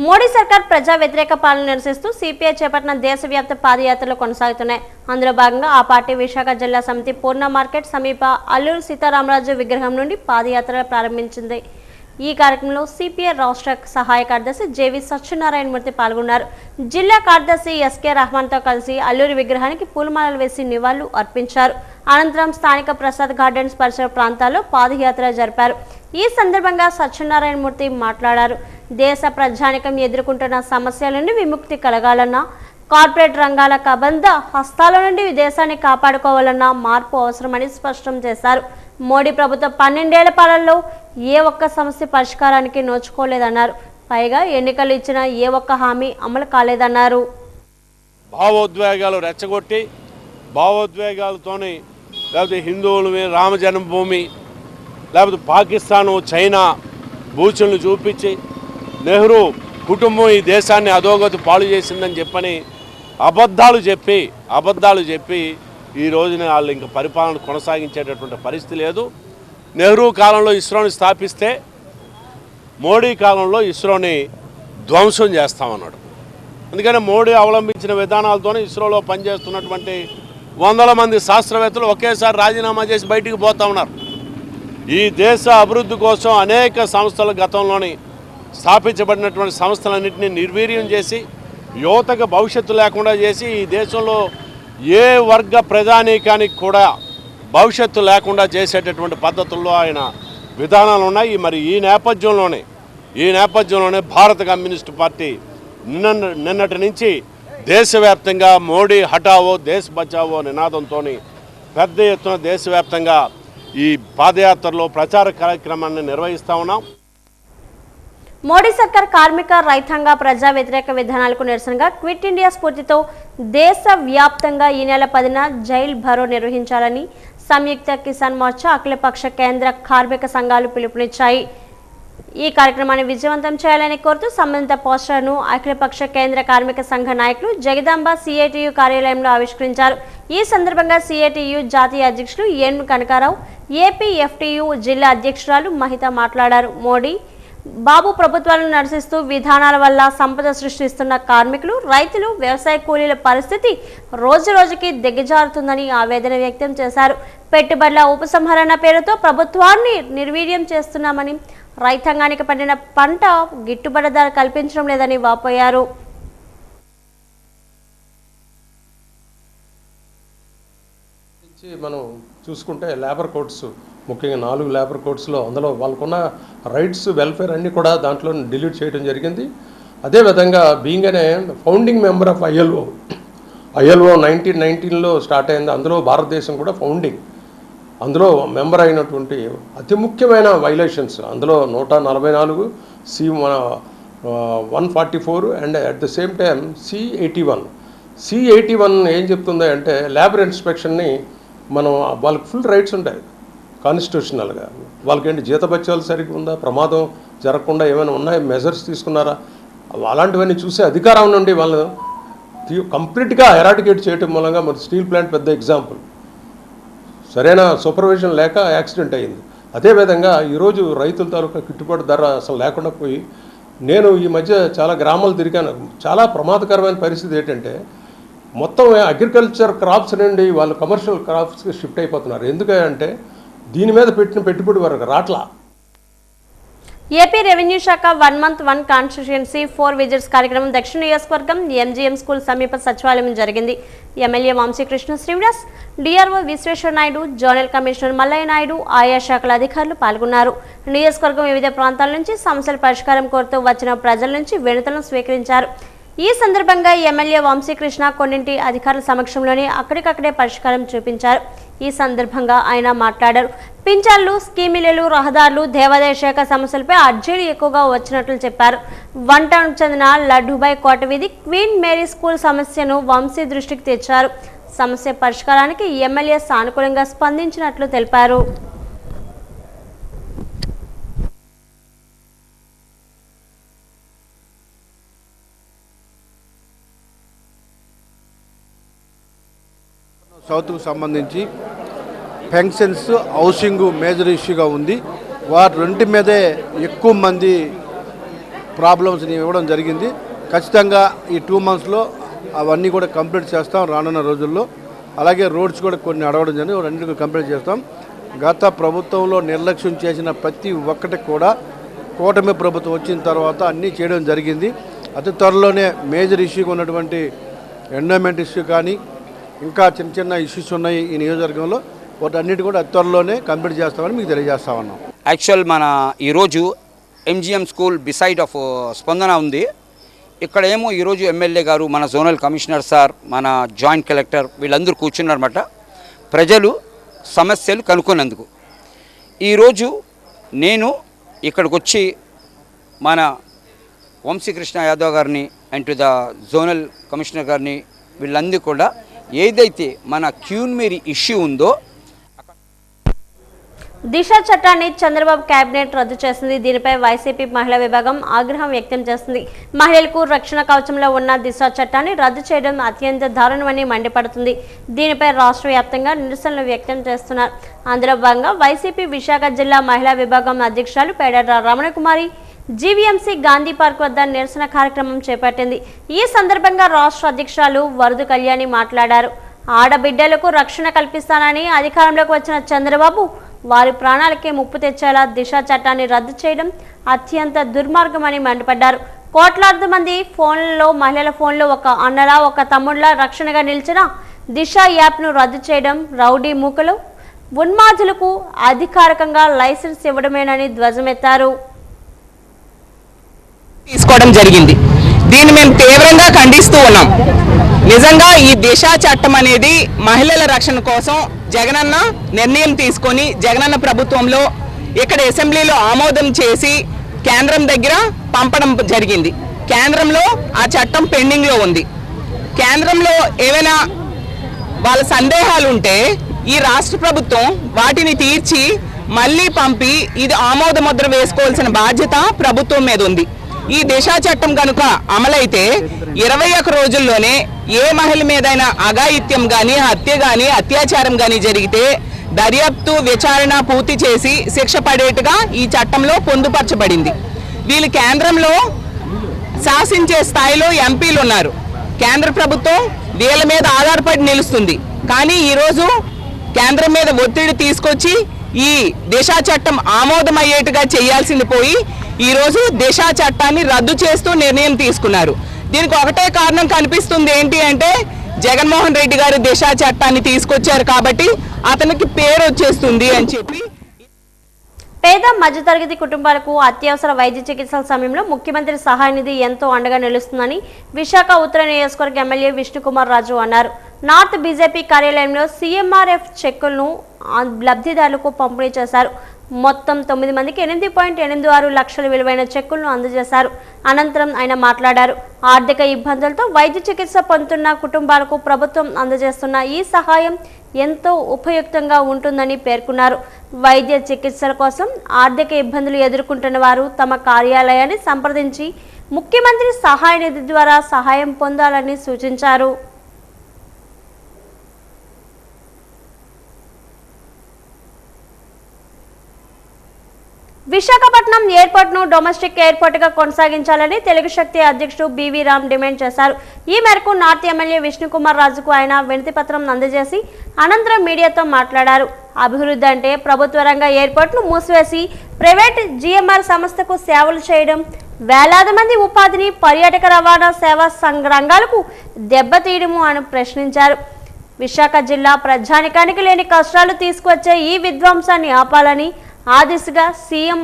మోడీ సర్కార్ ప్రజా వ్యతిరేక పాలన నిరసిస్తూ సిపిఐ చేపట్టిన దేశవ్యాప్త పాదయాత్రలు కొనసాగుతున్నాయి. అందులో భాగంగా ఆ పార్టీ విశాఖ జిల్లా సమితి పూర్ణ మార్కెట్ సమీప అల్లూరు సీతారామరాజు విగ్రహం నుండి పాదయాత్ర ప్రారంభించింది. ఈ కార్యక్రమంలో సిపిఐ రాష్ట్ర సహాయ కార్యదర్శి జేవి సత్యనారాయణమూర్తి పాల్గొన్నారు. జిల్లా కార్యదర్శి ఎస్కే రహమాన్తో కలిసి అల్లూరి విగ్రహానికి పూలమాలలు వేసి నివాళులు అర్పించారు. అనంతరం స్థానిక ప్రసాద్ గార్డెన్స్ పరిసర ప్రాంతాల్లో పాదయాత్ర జరిపారు. ఈ సందర్భంగా సత్యనారాయణమూర్తి మాట్లాడారు. దేశ ప్రజానికం ఎదుర్కొంటున్న సమస్యల నుండి విముక్తి కలగాలన్నా, కార్పొరేట్ రంగాల కబంధ హస్తాల నుండి దేశాన్ని కాపాడుకోవాలన్నా మార్పు అవసరమని స్పష్టం చేశారు. మోడీ ప్రభుత్వం 12 ఏళ్ల పాలనలో ఏ ఒక్క సమస్య పరిష్కారానికి నోచుకోలేదన్నారు. పైగా ఎన్నికలు ఇచ్చిన ఏ ఒక్క హామీ అమలు కాలేదన్నారు. భావోద్వేగాలు రెచ్చగొట్టి, భావోద్వేగాలతోని లేకపోతే హిందువుల మీద రామ జన్మభూమి, లేకపోతే పాకిస్తాను, చైనా బూచులను చూపించి నెహ్రూ కుటుంబం ఈ దేశాన్ని అధోగతి పాలు చేసిందని చెప్పని అబద్ధాలు చెప్పి ఈ రోజున వాళ్ళు ఇంకా పరిపాలన కొనసాగించేటటువంటి పరిస్థితి లేదు. నెహ్రూ కాలంలో ఇస్రోని స్థాపిస్తే మోడీ కాలంలో ఇస్రోని ధ్వంసం చేస్తామన్నాడు. అందుకని మోడీ అవలంబించిన విధానాలతోనే ఇస్రోలో పనిచేస్తున్నటువంటి 100 మంది శాస్త్రవేత్తలు ఒకేసారి రాజీనామా చేసి బయటికి పోతా ఉన్నారు. ఈ దేశ అభివృద్ధి కోసం అనేక సంస్థలు గతంలోని స్థాపించబడినటువంటి సంస్థలన్నింటినీ నిర్వీర్యం చేసి, యువతకు భవిష్యత్తు లేకుండా చేసి, ఈ దేశంలో ఏ వర్గ ప్రజానీకానికి కూడా భవిష్యత్తు లేకుండా చేసేటటువంటి పద్ధతుల్లో ఆయన విధానాలు ఉన్నాయి. మరి ఈ నేపథ్యంలోనే భారత కమ్యూనిస్టు పార్టీ నిన్నటి నుంచి దేశవ్యాప్తంగా మోడీ హటావో దేశ్ బచావో నినాదంతో పెద్ద ఎత్తున దేశవ్యాప్తంగా ఈ పాదయాత్రలో ప్రచార కార్యక్రమాన్ని నిర్వహిస్తా ఉన్నాం. మోడీ సర్కార్ కార్మిక, రైతాంగ, ప్రజా వ్యతిరేక విధానాలకు నిరసనగా క్విట్ ఇండియా స్ఫూర్తితో దేశవ్యాప్తంగా ఈ నెల 10న జైల్ భరో నిర్వహించాలని సంయుక్త కిసాన్ మోర్చా, అఖిలపక్ష కేంద్ర కార్మిక సంఘాలు పిలుపునిచ్చాయి. ఈ కార్యక్రమాన్ని విజయవంతం చేయాలని కోరుతూ సంబంధిత పోస్టర్ను అఖిలపక్ష కేంద్ర కార్మిక సంఘ నాయకులు జగదాంబ సిఐటియు కార్యాలయంలో ఆవిష్కరించారు. ఈ సందర్భంగా సిఐటియు జాతీయ అధ్యక్షులు ఎన్ కనకారావు, ఏపీఎఫ్టియు జిల్లా అధ్యక్షురాలు మహిత మాట్లాడారు. మోడీ బాబు ప్రభుత్వాలను నడిపిస్తూ విధానాల వల్ల సంపద సృష్టిస్తున్న కార్మికులు, రైతులు, వ్యవసాయ కూలీల పరిస్థితి రోజురోజుకి దిగజారుతుందని ఆవేదన వ్యక్తం చేశారు. పెట్టుబడుల ఉపసంహరణ పేరుతో ప్రభుత్వాన్ని నిర్వీర్యం చేస్తున్నామని, రైతాంగానికి పండిన పంట గిట్టుబాటు ధర కల్పించడం లేదని వాపోయారు. మనం చూసుకుంటే లేబర్ కోడ్స్, ముఖ్యంగా 4 లేబర్ కోడ్స్లో అందులో వాళ్ళకున్న రైట్స్, వెల్ఫేర్ అన్నీ కూడా దాంట్లో డిలీట్ చేయడం జరిగింది. అదేవిధంగా బీయింగ్ అనే ఫౌండింగ్ మెంబర్ ఆఫ్ ఐఎల్ఓ 1919లో స్టార్ట్ అయింది. అందులో భారతదేశం కూడా ఫౌండింగ్, అందులో మెంబర్ అయినటువంటి అతి ముఖ్యమైన వైలేషన్స్ అందులో 144 C-144 and at the same time C-81 ఏం చెప్తుంది అంటే లేబర్ ఇన్స్పెక్షన్ని మనం వాళ్ళకి ఫుల్ రైట్స్ ఉంటాయి కాన్స్టిట్యూషనల్గా. వాళ్ళకేంటి జీతభత్యాలు సరిగ్గా ఉందా, ప్రమాదం జరగకుండా ఏమైనా ఉన్నాయి, మెజర్స్ తీసుకున్నారా, అలాంటివన్నీ చూసే అధికారం నుండి వాళ్ళు కంప్లీట్గా ఎరాడికేట్ చేయడం మూలంగా మరి స్టీల్ ప్లాంట్ పెద్ద ఎగ్జాంపుల్. సరైన సూపర్విజన్ లేక యాక్సిడెంట్ అయ్యింది. అదేవిధంగా ఈరోజు రైతుల తాలూకా గిట్టుబాటు ధర అసలు లేకుండా పోయి, నేను ఈ మధ్య చాలా గ్రామాలు తిరిగాను. చాలా ప్రమాదకరమైన పరిస్థితి ఏంటంటే మొత్తం అగ్రికల్చర్ క్రాప్స్ నుండి వాళ్ళు కమర్షియల్ క్రాప్స్కి షిఫ్ట్ అయిపోతున్నారు. ఎందుకంటే దీని మీద పెట్టిన పెట్టుబడి వరకు రాట్లా. ఏపీ రెవెన్యూ శాఖ 1 month 1 కాన్స్టిట్యుయెన్సీ 4 విజిట్స్ కార్యక్రమం దక్షిణ నియోజకవర్గం ఎంజీఎం స్కూల్ సమీప సచివాలయం జరిగింది. MLA Vamsikrishna Srinivas, DRO Visweswara Naidu, zonal commissioner Mallayya Naidu, ఆయా శాఖల అధికారులు పాల్గొన్నారు. నియోజకవర్గం వివిధ ప్రాంతాల నుంచి సమస్యల పరిష్కారం కోరుతూ వచ్చిన ప్రజల నుంచి వినతులను స్వీకరించారు. ఈ సందర్భంగా ఎమ్మెల్యే వంశీకృష్ణ కొన్నింటి అధికారుల సమక్షంలోనే అక్కడికక్కడే పరిష్కారం చూపించారు. ఈ సందర్భంగా ఆయన మాట్లాడారు. పింఛన్లు, స్కీములు, రహదారులు, దేవాదాయ శాఖ సమస్యలపై అర్జీలు ఎక్కువగా వచ్చినట్లు చెప్పారు. 1 టౌన్ చెందిన లడ్డుబాయ్ కోట వీధి క్వీన్ మేరీ స్కూల్ సమస్యను వంశీ దృష్టికి తెచ్చారు. సమస్య పరిష్కారానికి ఎమ్మెల్యే సానుకూలంగా స్పందించినట్లు తెలిపారు. సౌత్కు సంబంధించి పెన్షన్స్, హౌసింగ్ మేజర్ ఇష్యూగా ఉంది. వాటి రెంటి మీదే ఎక్కువ మంది ప్రాబ్లమ్స్ని ఇవ్వడం జరిగింది. ఖచ్చితంగా ఈ 2 monthsలో అవన్నీ కూడా కంప్లీట్ చేస్తాం రానున్న రోజుల్లో. అలాగే రోడ్స్ కూడా కొన్ని అడగడం జరిగింది, రెండింటిని కంప్లీట్ చేస్తాం. గత ప్రభుత్వంలో నిర్లక్ష్యం చేసిన ప్రతి ఒక్కటి కూడా కూటమి ప్రభుత్వం వచ్చిన తర్వాత అన్నీ చేయడం జరిగింది. అతి త్వరలోనే మేజర్ ఇష్యూగా ఉన్నటువంటి ఎండోమెంట్ ఇష్యూ కానీ ఇంకా చిన్న చిన్న ఇష్యూస్ ఉన్నాయి ఈ నియోజకవర్గంలో, వాటన్నిటి కూడా అతి త్వరలోనే కంప్లీట్ చేస్తామని మీకు తెలియజేస్తా ఉన్నాం. యాక్చువల్ మన ఈరోజు ఎంజిఎం స్కూల్ బిసైడ్ ఆఫ్ స్పందన ఉంది. ఇక్కడ ఏమో ఈరోజు ఎమ్మెల్యే గారు, మన జోనల్ కమిషనర్ సార్, మన జాయింట్ కలెక్టర్ వీళ్ళందరూ కూర్చున్నారన్నమాట ప్రజలు సమస్యలు కనుక్కున్నందుకు. ఈరోజు నేను ఇక్కడికి వచ్చి మన వంశీకృష్ణ యాదవ్ గారిని and to the zonal commissioner గారిని వీళ్ళందరూ కూడా ఏదైతే మన క్వీన్ మేరీ ఇష్యూ ఉందో, దిశ చట్టాన్ని చంద్రబాబు కేబినెట్ రద్దు చేసింది. దీనిపై వైసీపీ మహిళా విభాగం ఆగ్రహం వ్యక్తం చేస్తుంది. మహిళలకు రక్షణ కవచంలో ఉన్న దిశ చట్టాన్ని రద్దు చేయడం అత్యంత దారుణమని మండిపడుతుంది. దీనిపై రాష్ట్ర వ్యాప్తంగా నిరసనలు వ్యక్తం చేస్తున్నారు. అందులో భాగంగా వైసీపీ విశాఖ జిల్లా మహిళా విభాగం అధ్యక్షురాలు పేడర రమణకుమారి జీవీఎంసీ గాంధీ పార్క్ వద్ద నిరసన కార్యక్రమం చేపట్టింది. ఈ సందర్భంగా రాష్ట్ర అధ్యక్షురాలు వరదు కళ్యాణి మాట్లాడారు. ఆడబిడ్డలకు రక్షణ కల్పిస్తానని అధికారంలోకి వచ్చిన చంద్రబాబు వారి ప్రాణాలకే ముప్పు తెచ్చేలా దిశ చట్టాన్ని రద్దు చేయడం అత్యంత దుర్మార్గమని మండిపడ్డారు. కోట్లాది మంది ఫోన్లలో, మహిళల ఫోన్లో ఒక అన్నలా, ఒక తమ్ముళ్లా రక్షణగా నిలిచిన దిశ యాప్ను రద్దు చేయడం రౌడీ మూకలు, ఉన్మాదులకు అధికారికంగా లైసెన్స్ ఇవ్వడమేనని ధ్వజమెత్తారు. తీసుకోవడం జరిగింది. దీన్ని మేము తీవ్రంగా ఖండిస్తూ ఉన్నాం. నిజంగా ఈ దిశ చట్టం అనేది మహిళల రక్షణ కోసం జగనన్న నిర్ణయం తీసుకొని జగనన్న ప్రభుత్వంలో ఇక్కడ అసెంబ్లీలో ఆమోదం చేసి కేంద్రం దగ్గర పంపడం జరిగింది. కేంద్రంలో ఆ చట్టం పెండింగ్లో ఉంది. కేంద్రంలో ఏమైనా వాళ్ళ సందేహాలు ఉంటే ఈ రాష్ట్ర ప్రభుత్వం వాటిని తీర్చి మళ్ళీ పంపి ఇది ఆమోద ముద్ర వేసుకోవాల్సిన బాధ్యత ప్రభుత్వం మీద ఉంది. ఈ దిశ చట్టం కనుక అమలైతే 21 రోజుల్లోనే ఏ మహిళ మీదైనా అఘాయిత్యం కానీ, హత్య కానీ, అత్యాచారం కానీ జరిగితే దర్యాప్తు విచారణ పూర్తి చేసి శిక్ష పడేట్టుగా ఈ చట్టంలో పొందుపరచబడింది. వీళ్ళు కేంద్రంలో శాసించే స్థాయిలో ఎంపీలు ఉన్నారు. కేంద్ర ప్రభుత్వం వీళ్ళ మీద ఆధారపడి నిలుస్తుంది. కానీ ఈరోజు కేంద్రం మీద ఒత్తిడి తీసుకొచ్చి ఈ దిశ చట్టం ఆమోదమయ్యేట్టుగా చేయాల్సింది పోయి ఈరోజు దిశ చట్టాన్ని రద్దు చేస్తూ నిర్ణయం తీసుకున్నారు. దీనికి ఒకటే కారణం కనిపిస్తుంది, ఏంటి అంటే జగన్మోహన్ రెడ్డి గారు దిశ చట్టాన్ని తీసుకొచ్చారు కాబట్టి అతనికి పేరు వచ్చేస్తుంది అని చెప్పి. పేద మధ్యతరగతి కుటుంబాలకు అత్యవసర వైద్య చికిత్సల సమయంలో ముఖ్యమంత్రి సహాయ నిధి ఎంతో అండగా నిలుస్తుందని విశాఖ ఉత్తర నియోజకవర్గ ఎమ్మెల్యే విష్ణుకుమార్ రాజు అన్నారు. నార్త్ బీజేపీ కార్యాలయంలో సీఎంఆర్ఎఫ్ చెక్కులను లబ్ధిదారులకు పంపిణీ చేశారు. మొత్తం 9 మందికి 8.86 లక్షల విలువైన చెక్కులను అందజేశారు. అనంతరం ఆయన మాట్లాడారు. ఆర్థిక ఇబ్బందులతో వైద్య చికిత్స పొందుతున్న కుటుంబాలకు ప్రభుత్వం అందజేస్తున్న ఈ సహాయం ఎంతో ఉపయుక్తంగా ఉంటుందని పేర్కొన్నారు. వైద్య చికిత్సల కోసం ఆర్థిక ఇబ్బందులు ఎదుర్కొంటున్న వారు తమ కార్యాలయాన్ని సంప్రదించి ముఖ్యమంత్రి సహాయ నిధి ద్వారా సహాయం పొందాలని సూచించారు. విశాఖపట్నం ఎయిర్పోర్ట్ను డొమెస్టిక్ ఎయిర్పోర్ట్గా కొనసాగించాలని తెలుగు శక్తి అధ్యక్షుడు బివి రామ్ డిమాండ్ చేశారు. ఈ మేరకు నార్త్ ఎమ్మెల్యే విష్ణుకుమార్ రాజుకు ఆయన వినతిపత్రం అందజేసి అనంతరం మీడియాతో మాట్లాడారు. అభివృద్ధి అంటే ప్రభుత్వ రంగ ఎయిర్పోర్ట్ను మూసివేసి ప్రైవేట్ జిఎంఆర్ సంస్థకు సేవలు చేయడం, వేలాది మంది ఉపాధిని పర్యాటక రవాణా సేవా రంగాలకు దెబ్బతీయడము అని ప్రశ్నించారు. విశాఖ జిల్లా ప్రజానికానికి లేని కష్టాలు తీసుకొచ్చే ఈ విధ్వంసాన్ని ఆపాలని, ఆ దిశగా సీఎం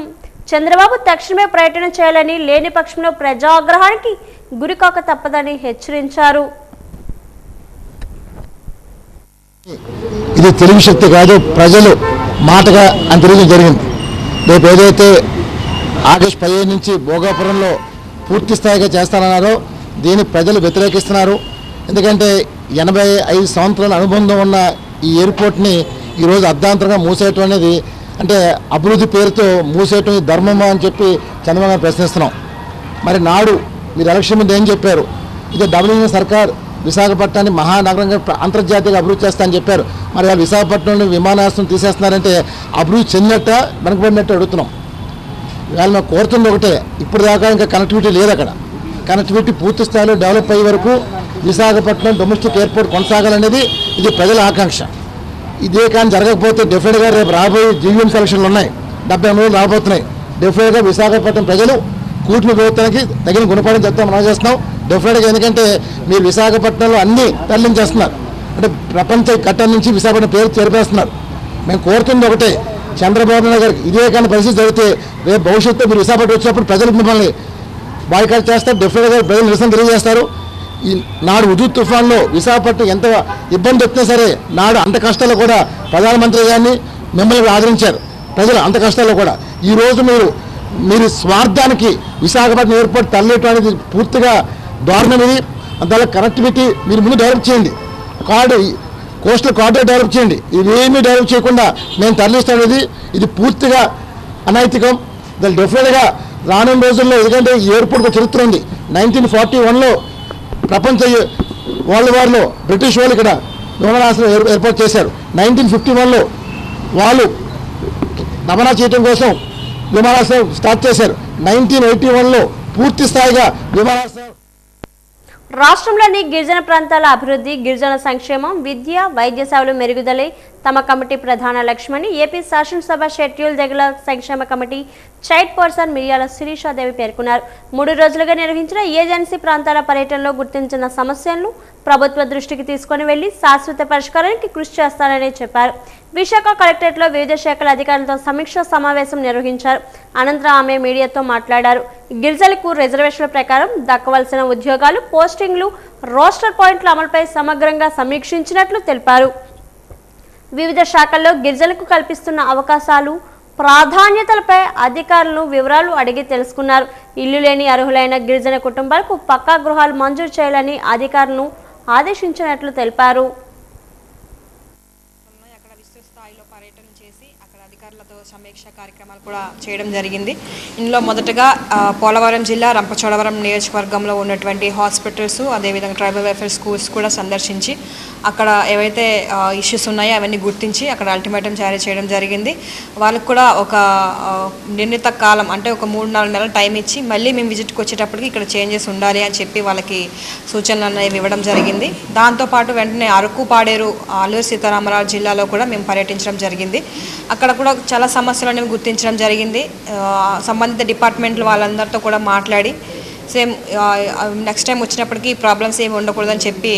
చంద్రబాబు తక్షణమే ప్రయత్నం చేయాలని, లేని పక్షంలో ప్రజాగ్రహానికి గురికాక తప్పదని హెచ్చరించారు. ఇది తెలుగు శక్తి కాదు, ప్రజలు మాటగా అంతరించడం జరిగింది. రేపు ఏదైతే ఆగస్టు 15 నుంచి భోగాపురంలో పూర్తి స్థాయిగా చేస్తానన్నారో దీన్ని ప్రజలు వ్యతిరేకిస్తున్నారు. ఎందుకంటే 85 సంవత్సరాల అనుబంధం ఉన్న ఈ ఎయిర్పోర్ట్ని ఈరోజు అర్ధాంతరంగా మూసేయటం అనేది, అంటే అభివృద్ధి పేరుతో మూసేయటం ధర్మమా అని చెప్పి చంద్రబాబు ప్రశ్నిస్తున్నాం. మరి నాడు మీరు ఎలక్షన్ ముందు ఏం చెప్పారు? ఇది డబ్ల్యూఎన్ సర్కార్ విశాఖపట్నాన్ని మహానగరంగా అంతర్జాతీయంగా అభివృద్ధి చేస్తానని చెప్పారు. మరి వాళ్ళు విశాఖపట్నంలో విమానాశ్రయం తీసేస్తున్నారంటే అభివృద్ధి చెందినట్ట వెనకబడినట్టు అడుగుతున్నాం. వాళ్ళు మేము కోరుతుంది ఒకటే, ఇప్పుడు దాకా ఇంకా కనెక్టివిటీ లేదు. అక్కడ కనెక్టివిటీ పూర్తి స్థాయిలో డెవలప్ అయ్యే వరకు విశాఖపట్నం డొమెస్టిక్ ఎయిర్పోర్ట్ కొనసాగాలనేది ఇది ప్రజల ఆకాంక్ష. ఇదే కానీ జరగకపోతే డెఫినెట్గా రేపు రాబోయే జీవీఎం సెలక్షన్లు ఉన్నాయి, 70 రోజులు రాబోతున్నాయి. డెఫినెట్గా విశాఖపట్నం ప్రజలు కూటమి ప్రభుత్వానికి తగిన గుణపాఠం చెప్తాం మనం చేస్తున్నాం డెఫినెట్గా. ఎందుకంటే మీరు విశాఖపట్నంలో అన్నీ తరలించేస్తున్నారు, అంటే ప్రపంచ కట్టం నుంచి విశాఖపట్నం పేరు చేరిపేస్తున్నారు. మేము కోరుతుంది ఒకటే, చంద్రబాబు నాయుడు గారికి ఇదే కానీ పరిస్థితి జరిగితే రేపు భవిష్యత్తులో మీరు విశాఖపట్నం వచ్చినప్పుడు ప్రజలు మిమ్మల్ని బాయ్కాట్ చేస్తారు. డెఫినెట్గా ప్రజలు నిరసన తెలియజేస్తారు. ఈ నాడు హుదూద్ తుఫాన్లో విశాఖపట్నం ఎంత ఇబ్బంది వచ్చినా సరే నాడు అంత కష్టాల్లో కూడా ప్రధానమంత్రి గారిని మిమ్మల్ని ఆదరించారు ప్రజలు. అంత కష్టాల్లో కూడా ఈరోజు మీరు స్వార్థానికి విశాఖపట్నం ఎయిర్పోర్ట్ తరలియటం అనేది పూర్తిగా దారుణం. ఇది అందువల్ల కనెక్టివిటీ మీరు ముందు డెవలప్ చేయండి, కోస్టల్ కార్డర్ డెవలప్ చేయండి. ఇవేమీ డెవలప్ చేయకుండా మేము తరలిస్తాం, ఇది పూర్తిగా అనైతికం. దాని డెఫినెట్గా రానున్న రోజుల్లో, ఎందుకంటే ఈ ఎయిర్పోర్ట్కి చరిత్ర ఉంది. 1941లో ప్రపంచ వరల్డ్ వార్లో బ్రిటిష్ వాళ్ళు ఇక్కడ విమానాశ్రయం ఏర్పాటు చేశారు. 1951లో వాళ్ళు రవాణా చేయడం కోసం విమానాశ్రయం స్టార్ట్ చేశారు. 1981లో పూర్తి స్థాయిగా విమానాశ్రయం. రాష్ట్రంలోని గిరిజన ప్రాంతాల అభివృద్ధి, గిరిజన సంక్షేమం, విద్య, వైద్య సేవలు మెరుగుదలే తమ కమిటీ ప్రధాన లక్ష్యమని ఏపీ శాసనసభ షెడ్యూల్ తెగల సంక్షేమ కమిటీ చైర్పర్సన్ మిర్యాల శిరీషాదేవి పేర్కొన్నారు. 3 రోజులుగా నిర్వహించిన ఏజెన్సీ ప్రాంతాల పర్యటనలో గుర్తించిన సమస్యలను ప్రభుత్వ దృష్టికి తీసుకుని వెళ్లి శాశ్వత పరిష్కారానికి కృషి చేస్తానని చెప్పారు. విశాఖ కలెక్టరేట్లో వివిధ శాఖల అధికారులతో సమీక్షా సమావేశం నిర్వహించారు. అనంతరం ఆమె మీడియాతో మాట్లాడారు. గిరిజనులకు రిజర్వేషన్ల ప్రకారం దక్కవలసిన ఉద్యోగాలు, పోస్టింగ్లు, రోస్టర్ పాయింట్ల అమలుపై సమగ్రంగా సమీక్షించినట్లు తెలిపారు. వివిధ శాఖల్లో గిరిజనులకు కల్పిస్తున్న అవకాశాలు, ప్రాధాన్యతలపై అధికారులను వివరాలు అడిగి తెలుసుకున్నారు. ఇల్లు లేని అర్హులైన గిరిజన కుటుంబాలకు పక్కా గృహాలు మంజూరు చేయాలని అధికారులను ఆదేశించినట్లు తెలిపారు. స్థాయిలో పర్యటన చేసి అక్కడ అధికారులతో సమీక్ష కార్యక్రమాలు కూడా చేయడం జరిగింది. ఇందులో మొదటగా పోలవరం జిల్లా రంపచోడవరం నియోజకవర్గంలో ఉన్నటువంటి హాస్పిటల్స్, అదేవిధంగా ట్రైబల్ వెల్ఫేర్ స్కూల్స్ కూడా సందర్శించి అక్కడ ఏవైతే ఇష్యూస్ ఉన్నాయో అవన్నీ గుర్తించి అక్కడ అల్టిమేటం జారీ చేయడం జరిగింది. వాళ్ళకు కూడా ఒక నిర్ణీత కాలం అంటే ఒక 3-4 నెలల టైం ఇచ్చి మళ్ళీ మేము విజిట్కి వచ్చేటప్పటికి ఇక్కడ చేంజెస్ ఉండాలి అని చెప్పి వాళ్ళకి సూచనలు అనేవి ఇవ్వడం జరిగింది. దాంతోపాటు వెంటనే అరకు, పాడేరు, అల్లూరు సీతారామరాజు జిల్లాలో కూడా మేము పర్యటించడం జరిగింది. అక్కడ కూడా చాలా సమస్యలు అనేవి గుర్తించడం జరిగింది. సంబంధిత డిపార్ట్మెంట్లు వాళ్ళందరితో కూడా మాట్లాడి సేమ్ నెక్స్ట్ టైం వచ్చినప్పటికీ ప్రాబ్లమ్స్ ఏమి ఉండకూడదని చెప్పి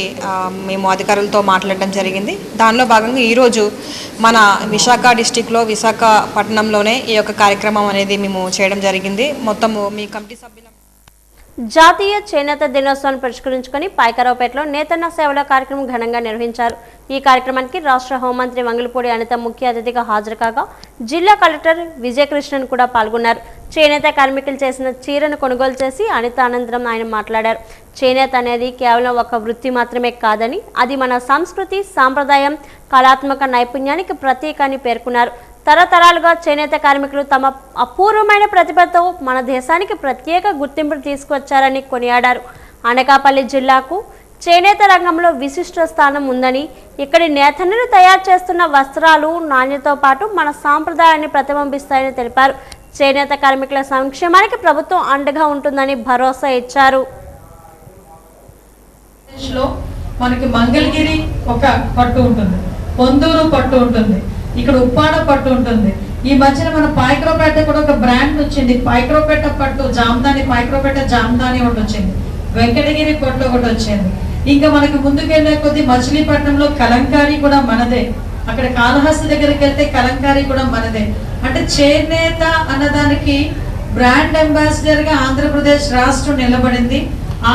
మేము అధికారులతో మాట్లాడడం జరిగింది. దానిలో భాగంగా ఈరోజు మన విశాఖ డిస్టిక్లో విశాఖపట్నంలోనే ఈ యొక్క కార్యక్రమం అనేది మేము చేయడం జరిగింది. మొత్తము మీ కమిటీ సభ్యుల జాతీయ చేనేత దినోత్సవాన్ని పురస్కరించుకొని పాయకరావుపేటలో నేతన్న సేవల కార్యక్రమం ఘనంగా నిర్వహించారు. ఈ కార్యక్రమానికి రాష్ట్ర హోంమంత్రి వంగలపూడి అనిత ముఖ్య అతిథిగా హాజరు కాగా జిల్లా కలెక్టర్ విజయకృష్ణన్ కూడా పాల్గొన్నారు. చేనేత కార్మికులు చేసిన చీరను కొనుగోలు చేసి అనిత అనంతరం ఆయన మాట్లాడారు. చేనేత అనేది కేవలం ఒక వృత్తి మాత్రమే కాదని అది మన సంస్కృతి, సాంప్రదాయం, కళాత్మక నైపుణ్యానికి ప్రతీక అని పేర్కొన్నారు. తరతరాలుగా చేనేత కార్మికులు తమ అపూర్వమైన ప్రతిభతో మన దేశానికి ప్రత్యేక గుర్తింపును తీసుకొచ్చారని కొనియాడారు. అనకాపల్లి జిల్లాకు చేనేత రంగంలో విశిష్ట స్థానం ఉందని, ఇక్కడి నేతన్నలు తయారు చేస్తున్న వస్త్రాలు నాణ్యతతో పాటు మన సాంప్రదాయాన్ని ప్రతిబింబిస్తాయని తెలిపారు. చేనేత కార్మికుల సంక్షేమానికి ప్రభుత్వం అండగా ఉంటుందని భరోసా ఇచ్చారు. మనకి మంగళగిరి ఒక పట్టు ఉంటుంది, పొందూరు పట్టు ఉంటుంది, ఇక్కడ ఉప్పాడ పట్టు ఉంటుంది. ఈ మధ్యన మన పాయకరావుపేట కూడా ఒక బ్రాండ్ వచ్చింది, పాయకరావుపేట పట్టు జామదాని, పాయకరావుపేట జామదాని ఒకటి వచ్చింది, వెంకటగిరి పట్టు ఒకటి వచ్చింది. ఇంకా మనకి ముందుకెళ్లే కొద్ది మచిలీపట్నంలో కలంకారీ కూడా మనదే, అక్కడ కాళహస్తి దగ్గరికి వెళ్తే కలంకారీ కూడా మనదే. అంటే చేనేత అన్నదానికి బ్రాండ్ అంబాసిడర్ గా ఆంధ్రప్రదేశ్ రాష్ట్రం నిలబడింది.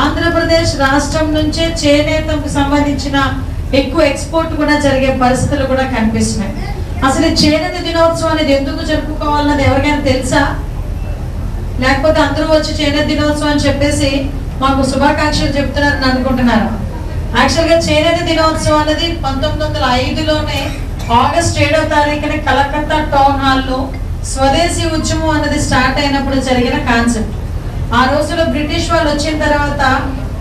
ఆంధ్రప్రదేశ్ రాష్ట్రం నుంచే చేనేతకు సంబంధించిన ఎక్కువ ఎక్స్పోర్ట్ కూడా జరిగే పరిస్థితులు కూడా కనిపిస్తున్నాయి. అసలు చేనేత దినోత్సవం అనేది ఎందుకు జరుపుకోవాలన్నది ఎవరికైనా తెలుసా? లేకపోతే అందరూ వచ్చి చేనేత దినోత్సవం అని చెప్పేసి మాకు శుభాకాంక్షలు చెప్తున్నారని అనుకుంటున్నారు. యాక్చువల్గా చేనేత దినోత్సవం అనేది 1905లోనే ఆగస్ట్ 7వ తారీఖున కలకత్తా టౌన్ హాల్లో స్వదేశీ ఉద్యమం అన్నది స్టార్ట్ అయినప్పుడు జరిగిన కాన్సెప్ట్. ఆ రోజులో బ్రిటిష్ వాళ్ళు వచ్చిన తర్వాత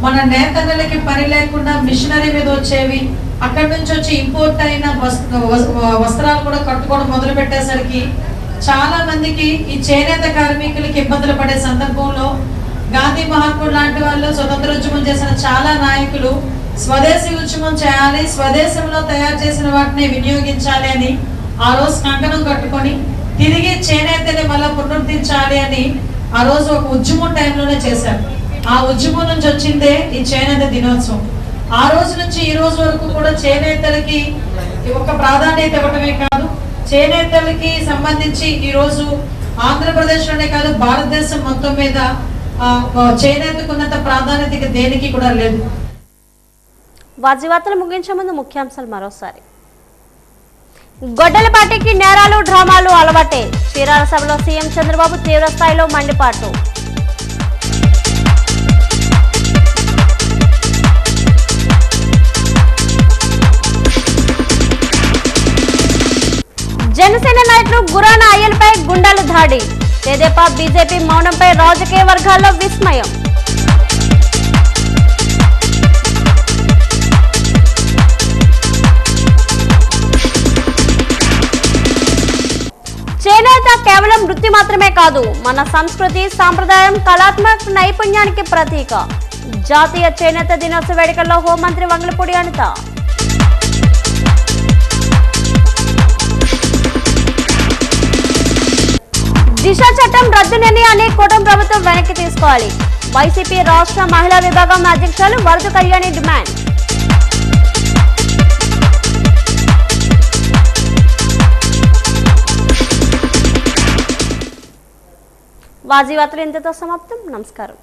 మన నేతన్నలకి పని లేకుండా మిషనరీ మీద వచ్చేవి, అక్కడి నుంచి వచ్చి ఇంపోర్ట్ అయిన వస్త్రాలు కూడా కట్టుకోవడం మొదలు పెట్టేసరికి చాలా మందికి ఈ చేనేత కార్మికులకి ఇబ్బందులు పడే సందర్భంలో గాంధీ మహాత్ముడు లాంటి వాళ్ళు, స్వతంత్రోద్యమం చేసిన చాలా నాయకులు స్వదేశీ ఉద్యమం చేయాలి, స్వదేశంలో తయారు చేసిన వాటిని వినియోగించాలి అని ఆ రోజు కంకణం కట్టుకొని తిరిగి చేనేతని మళ్ళీ పునరుద్ధరించాలి అని ఆ రోజు ఒక ఉద్యమం టైంలోనే చేశారు. ఆ ఉద్యమం నుంచి వచ్చిందే ఈ చేనేత దినోత్సవం. ఆ రోజు నుంచి ఈ రోజు వరకు కూడా చేనేతలకి ఒక ప్రాధాన్యత ఇవ్వటమే కాదు, చేనేతలకి సంబంధించి ఈ రోజు ఆంధ్రప్రదేశ్లోనే కాదు భారతదేశం మొత్తం మీద చేనేతకు ఉన్నంత ప్రాధాన్యత దేనికి కూడా లేదు. వార్తలు ముగించే ముందు ముఖ్యాంశాలు మరోసారి. గొడ్డల పార్టీకి నేరాలు, డ్రామాలు అలవాటే. చీరాల సభలో సీఎం చంద్రబాబు తీవ్ర స్థాయిలో మండిపాటు. జనసేన నాయకులు గురాన అయ్యలపై గుండాల దాడి. తెదేపా, బీజేపీ మౌనంపై రాజకీయ వర్గాల్లో విస్మయం. చేనేత కేవలం వృత్తి మాత్రమే కాదు, మన సంస్కృతి, సాంప్రదాయం, కళాత్మక నైపుణ్యానికి ప్రతీక. జాతీయ చేనేత దినోత్సవ వేడుకల్లో హోంమంత్రి వంగలపూడి అనిత. దిశ చట్టం రద్దు నిర్ణయాన్ని కూటమి ప్రభుత్వం వెనక్కి తీసుకోవాలి. వైసీపీ రాష్ట్ర మహిళా విభాగం అధ్యక్షులు వరద కళ్యాణి డిమాండ్. వార్తలు ఇంతతో సమాప్తం. నమస్కారం.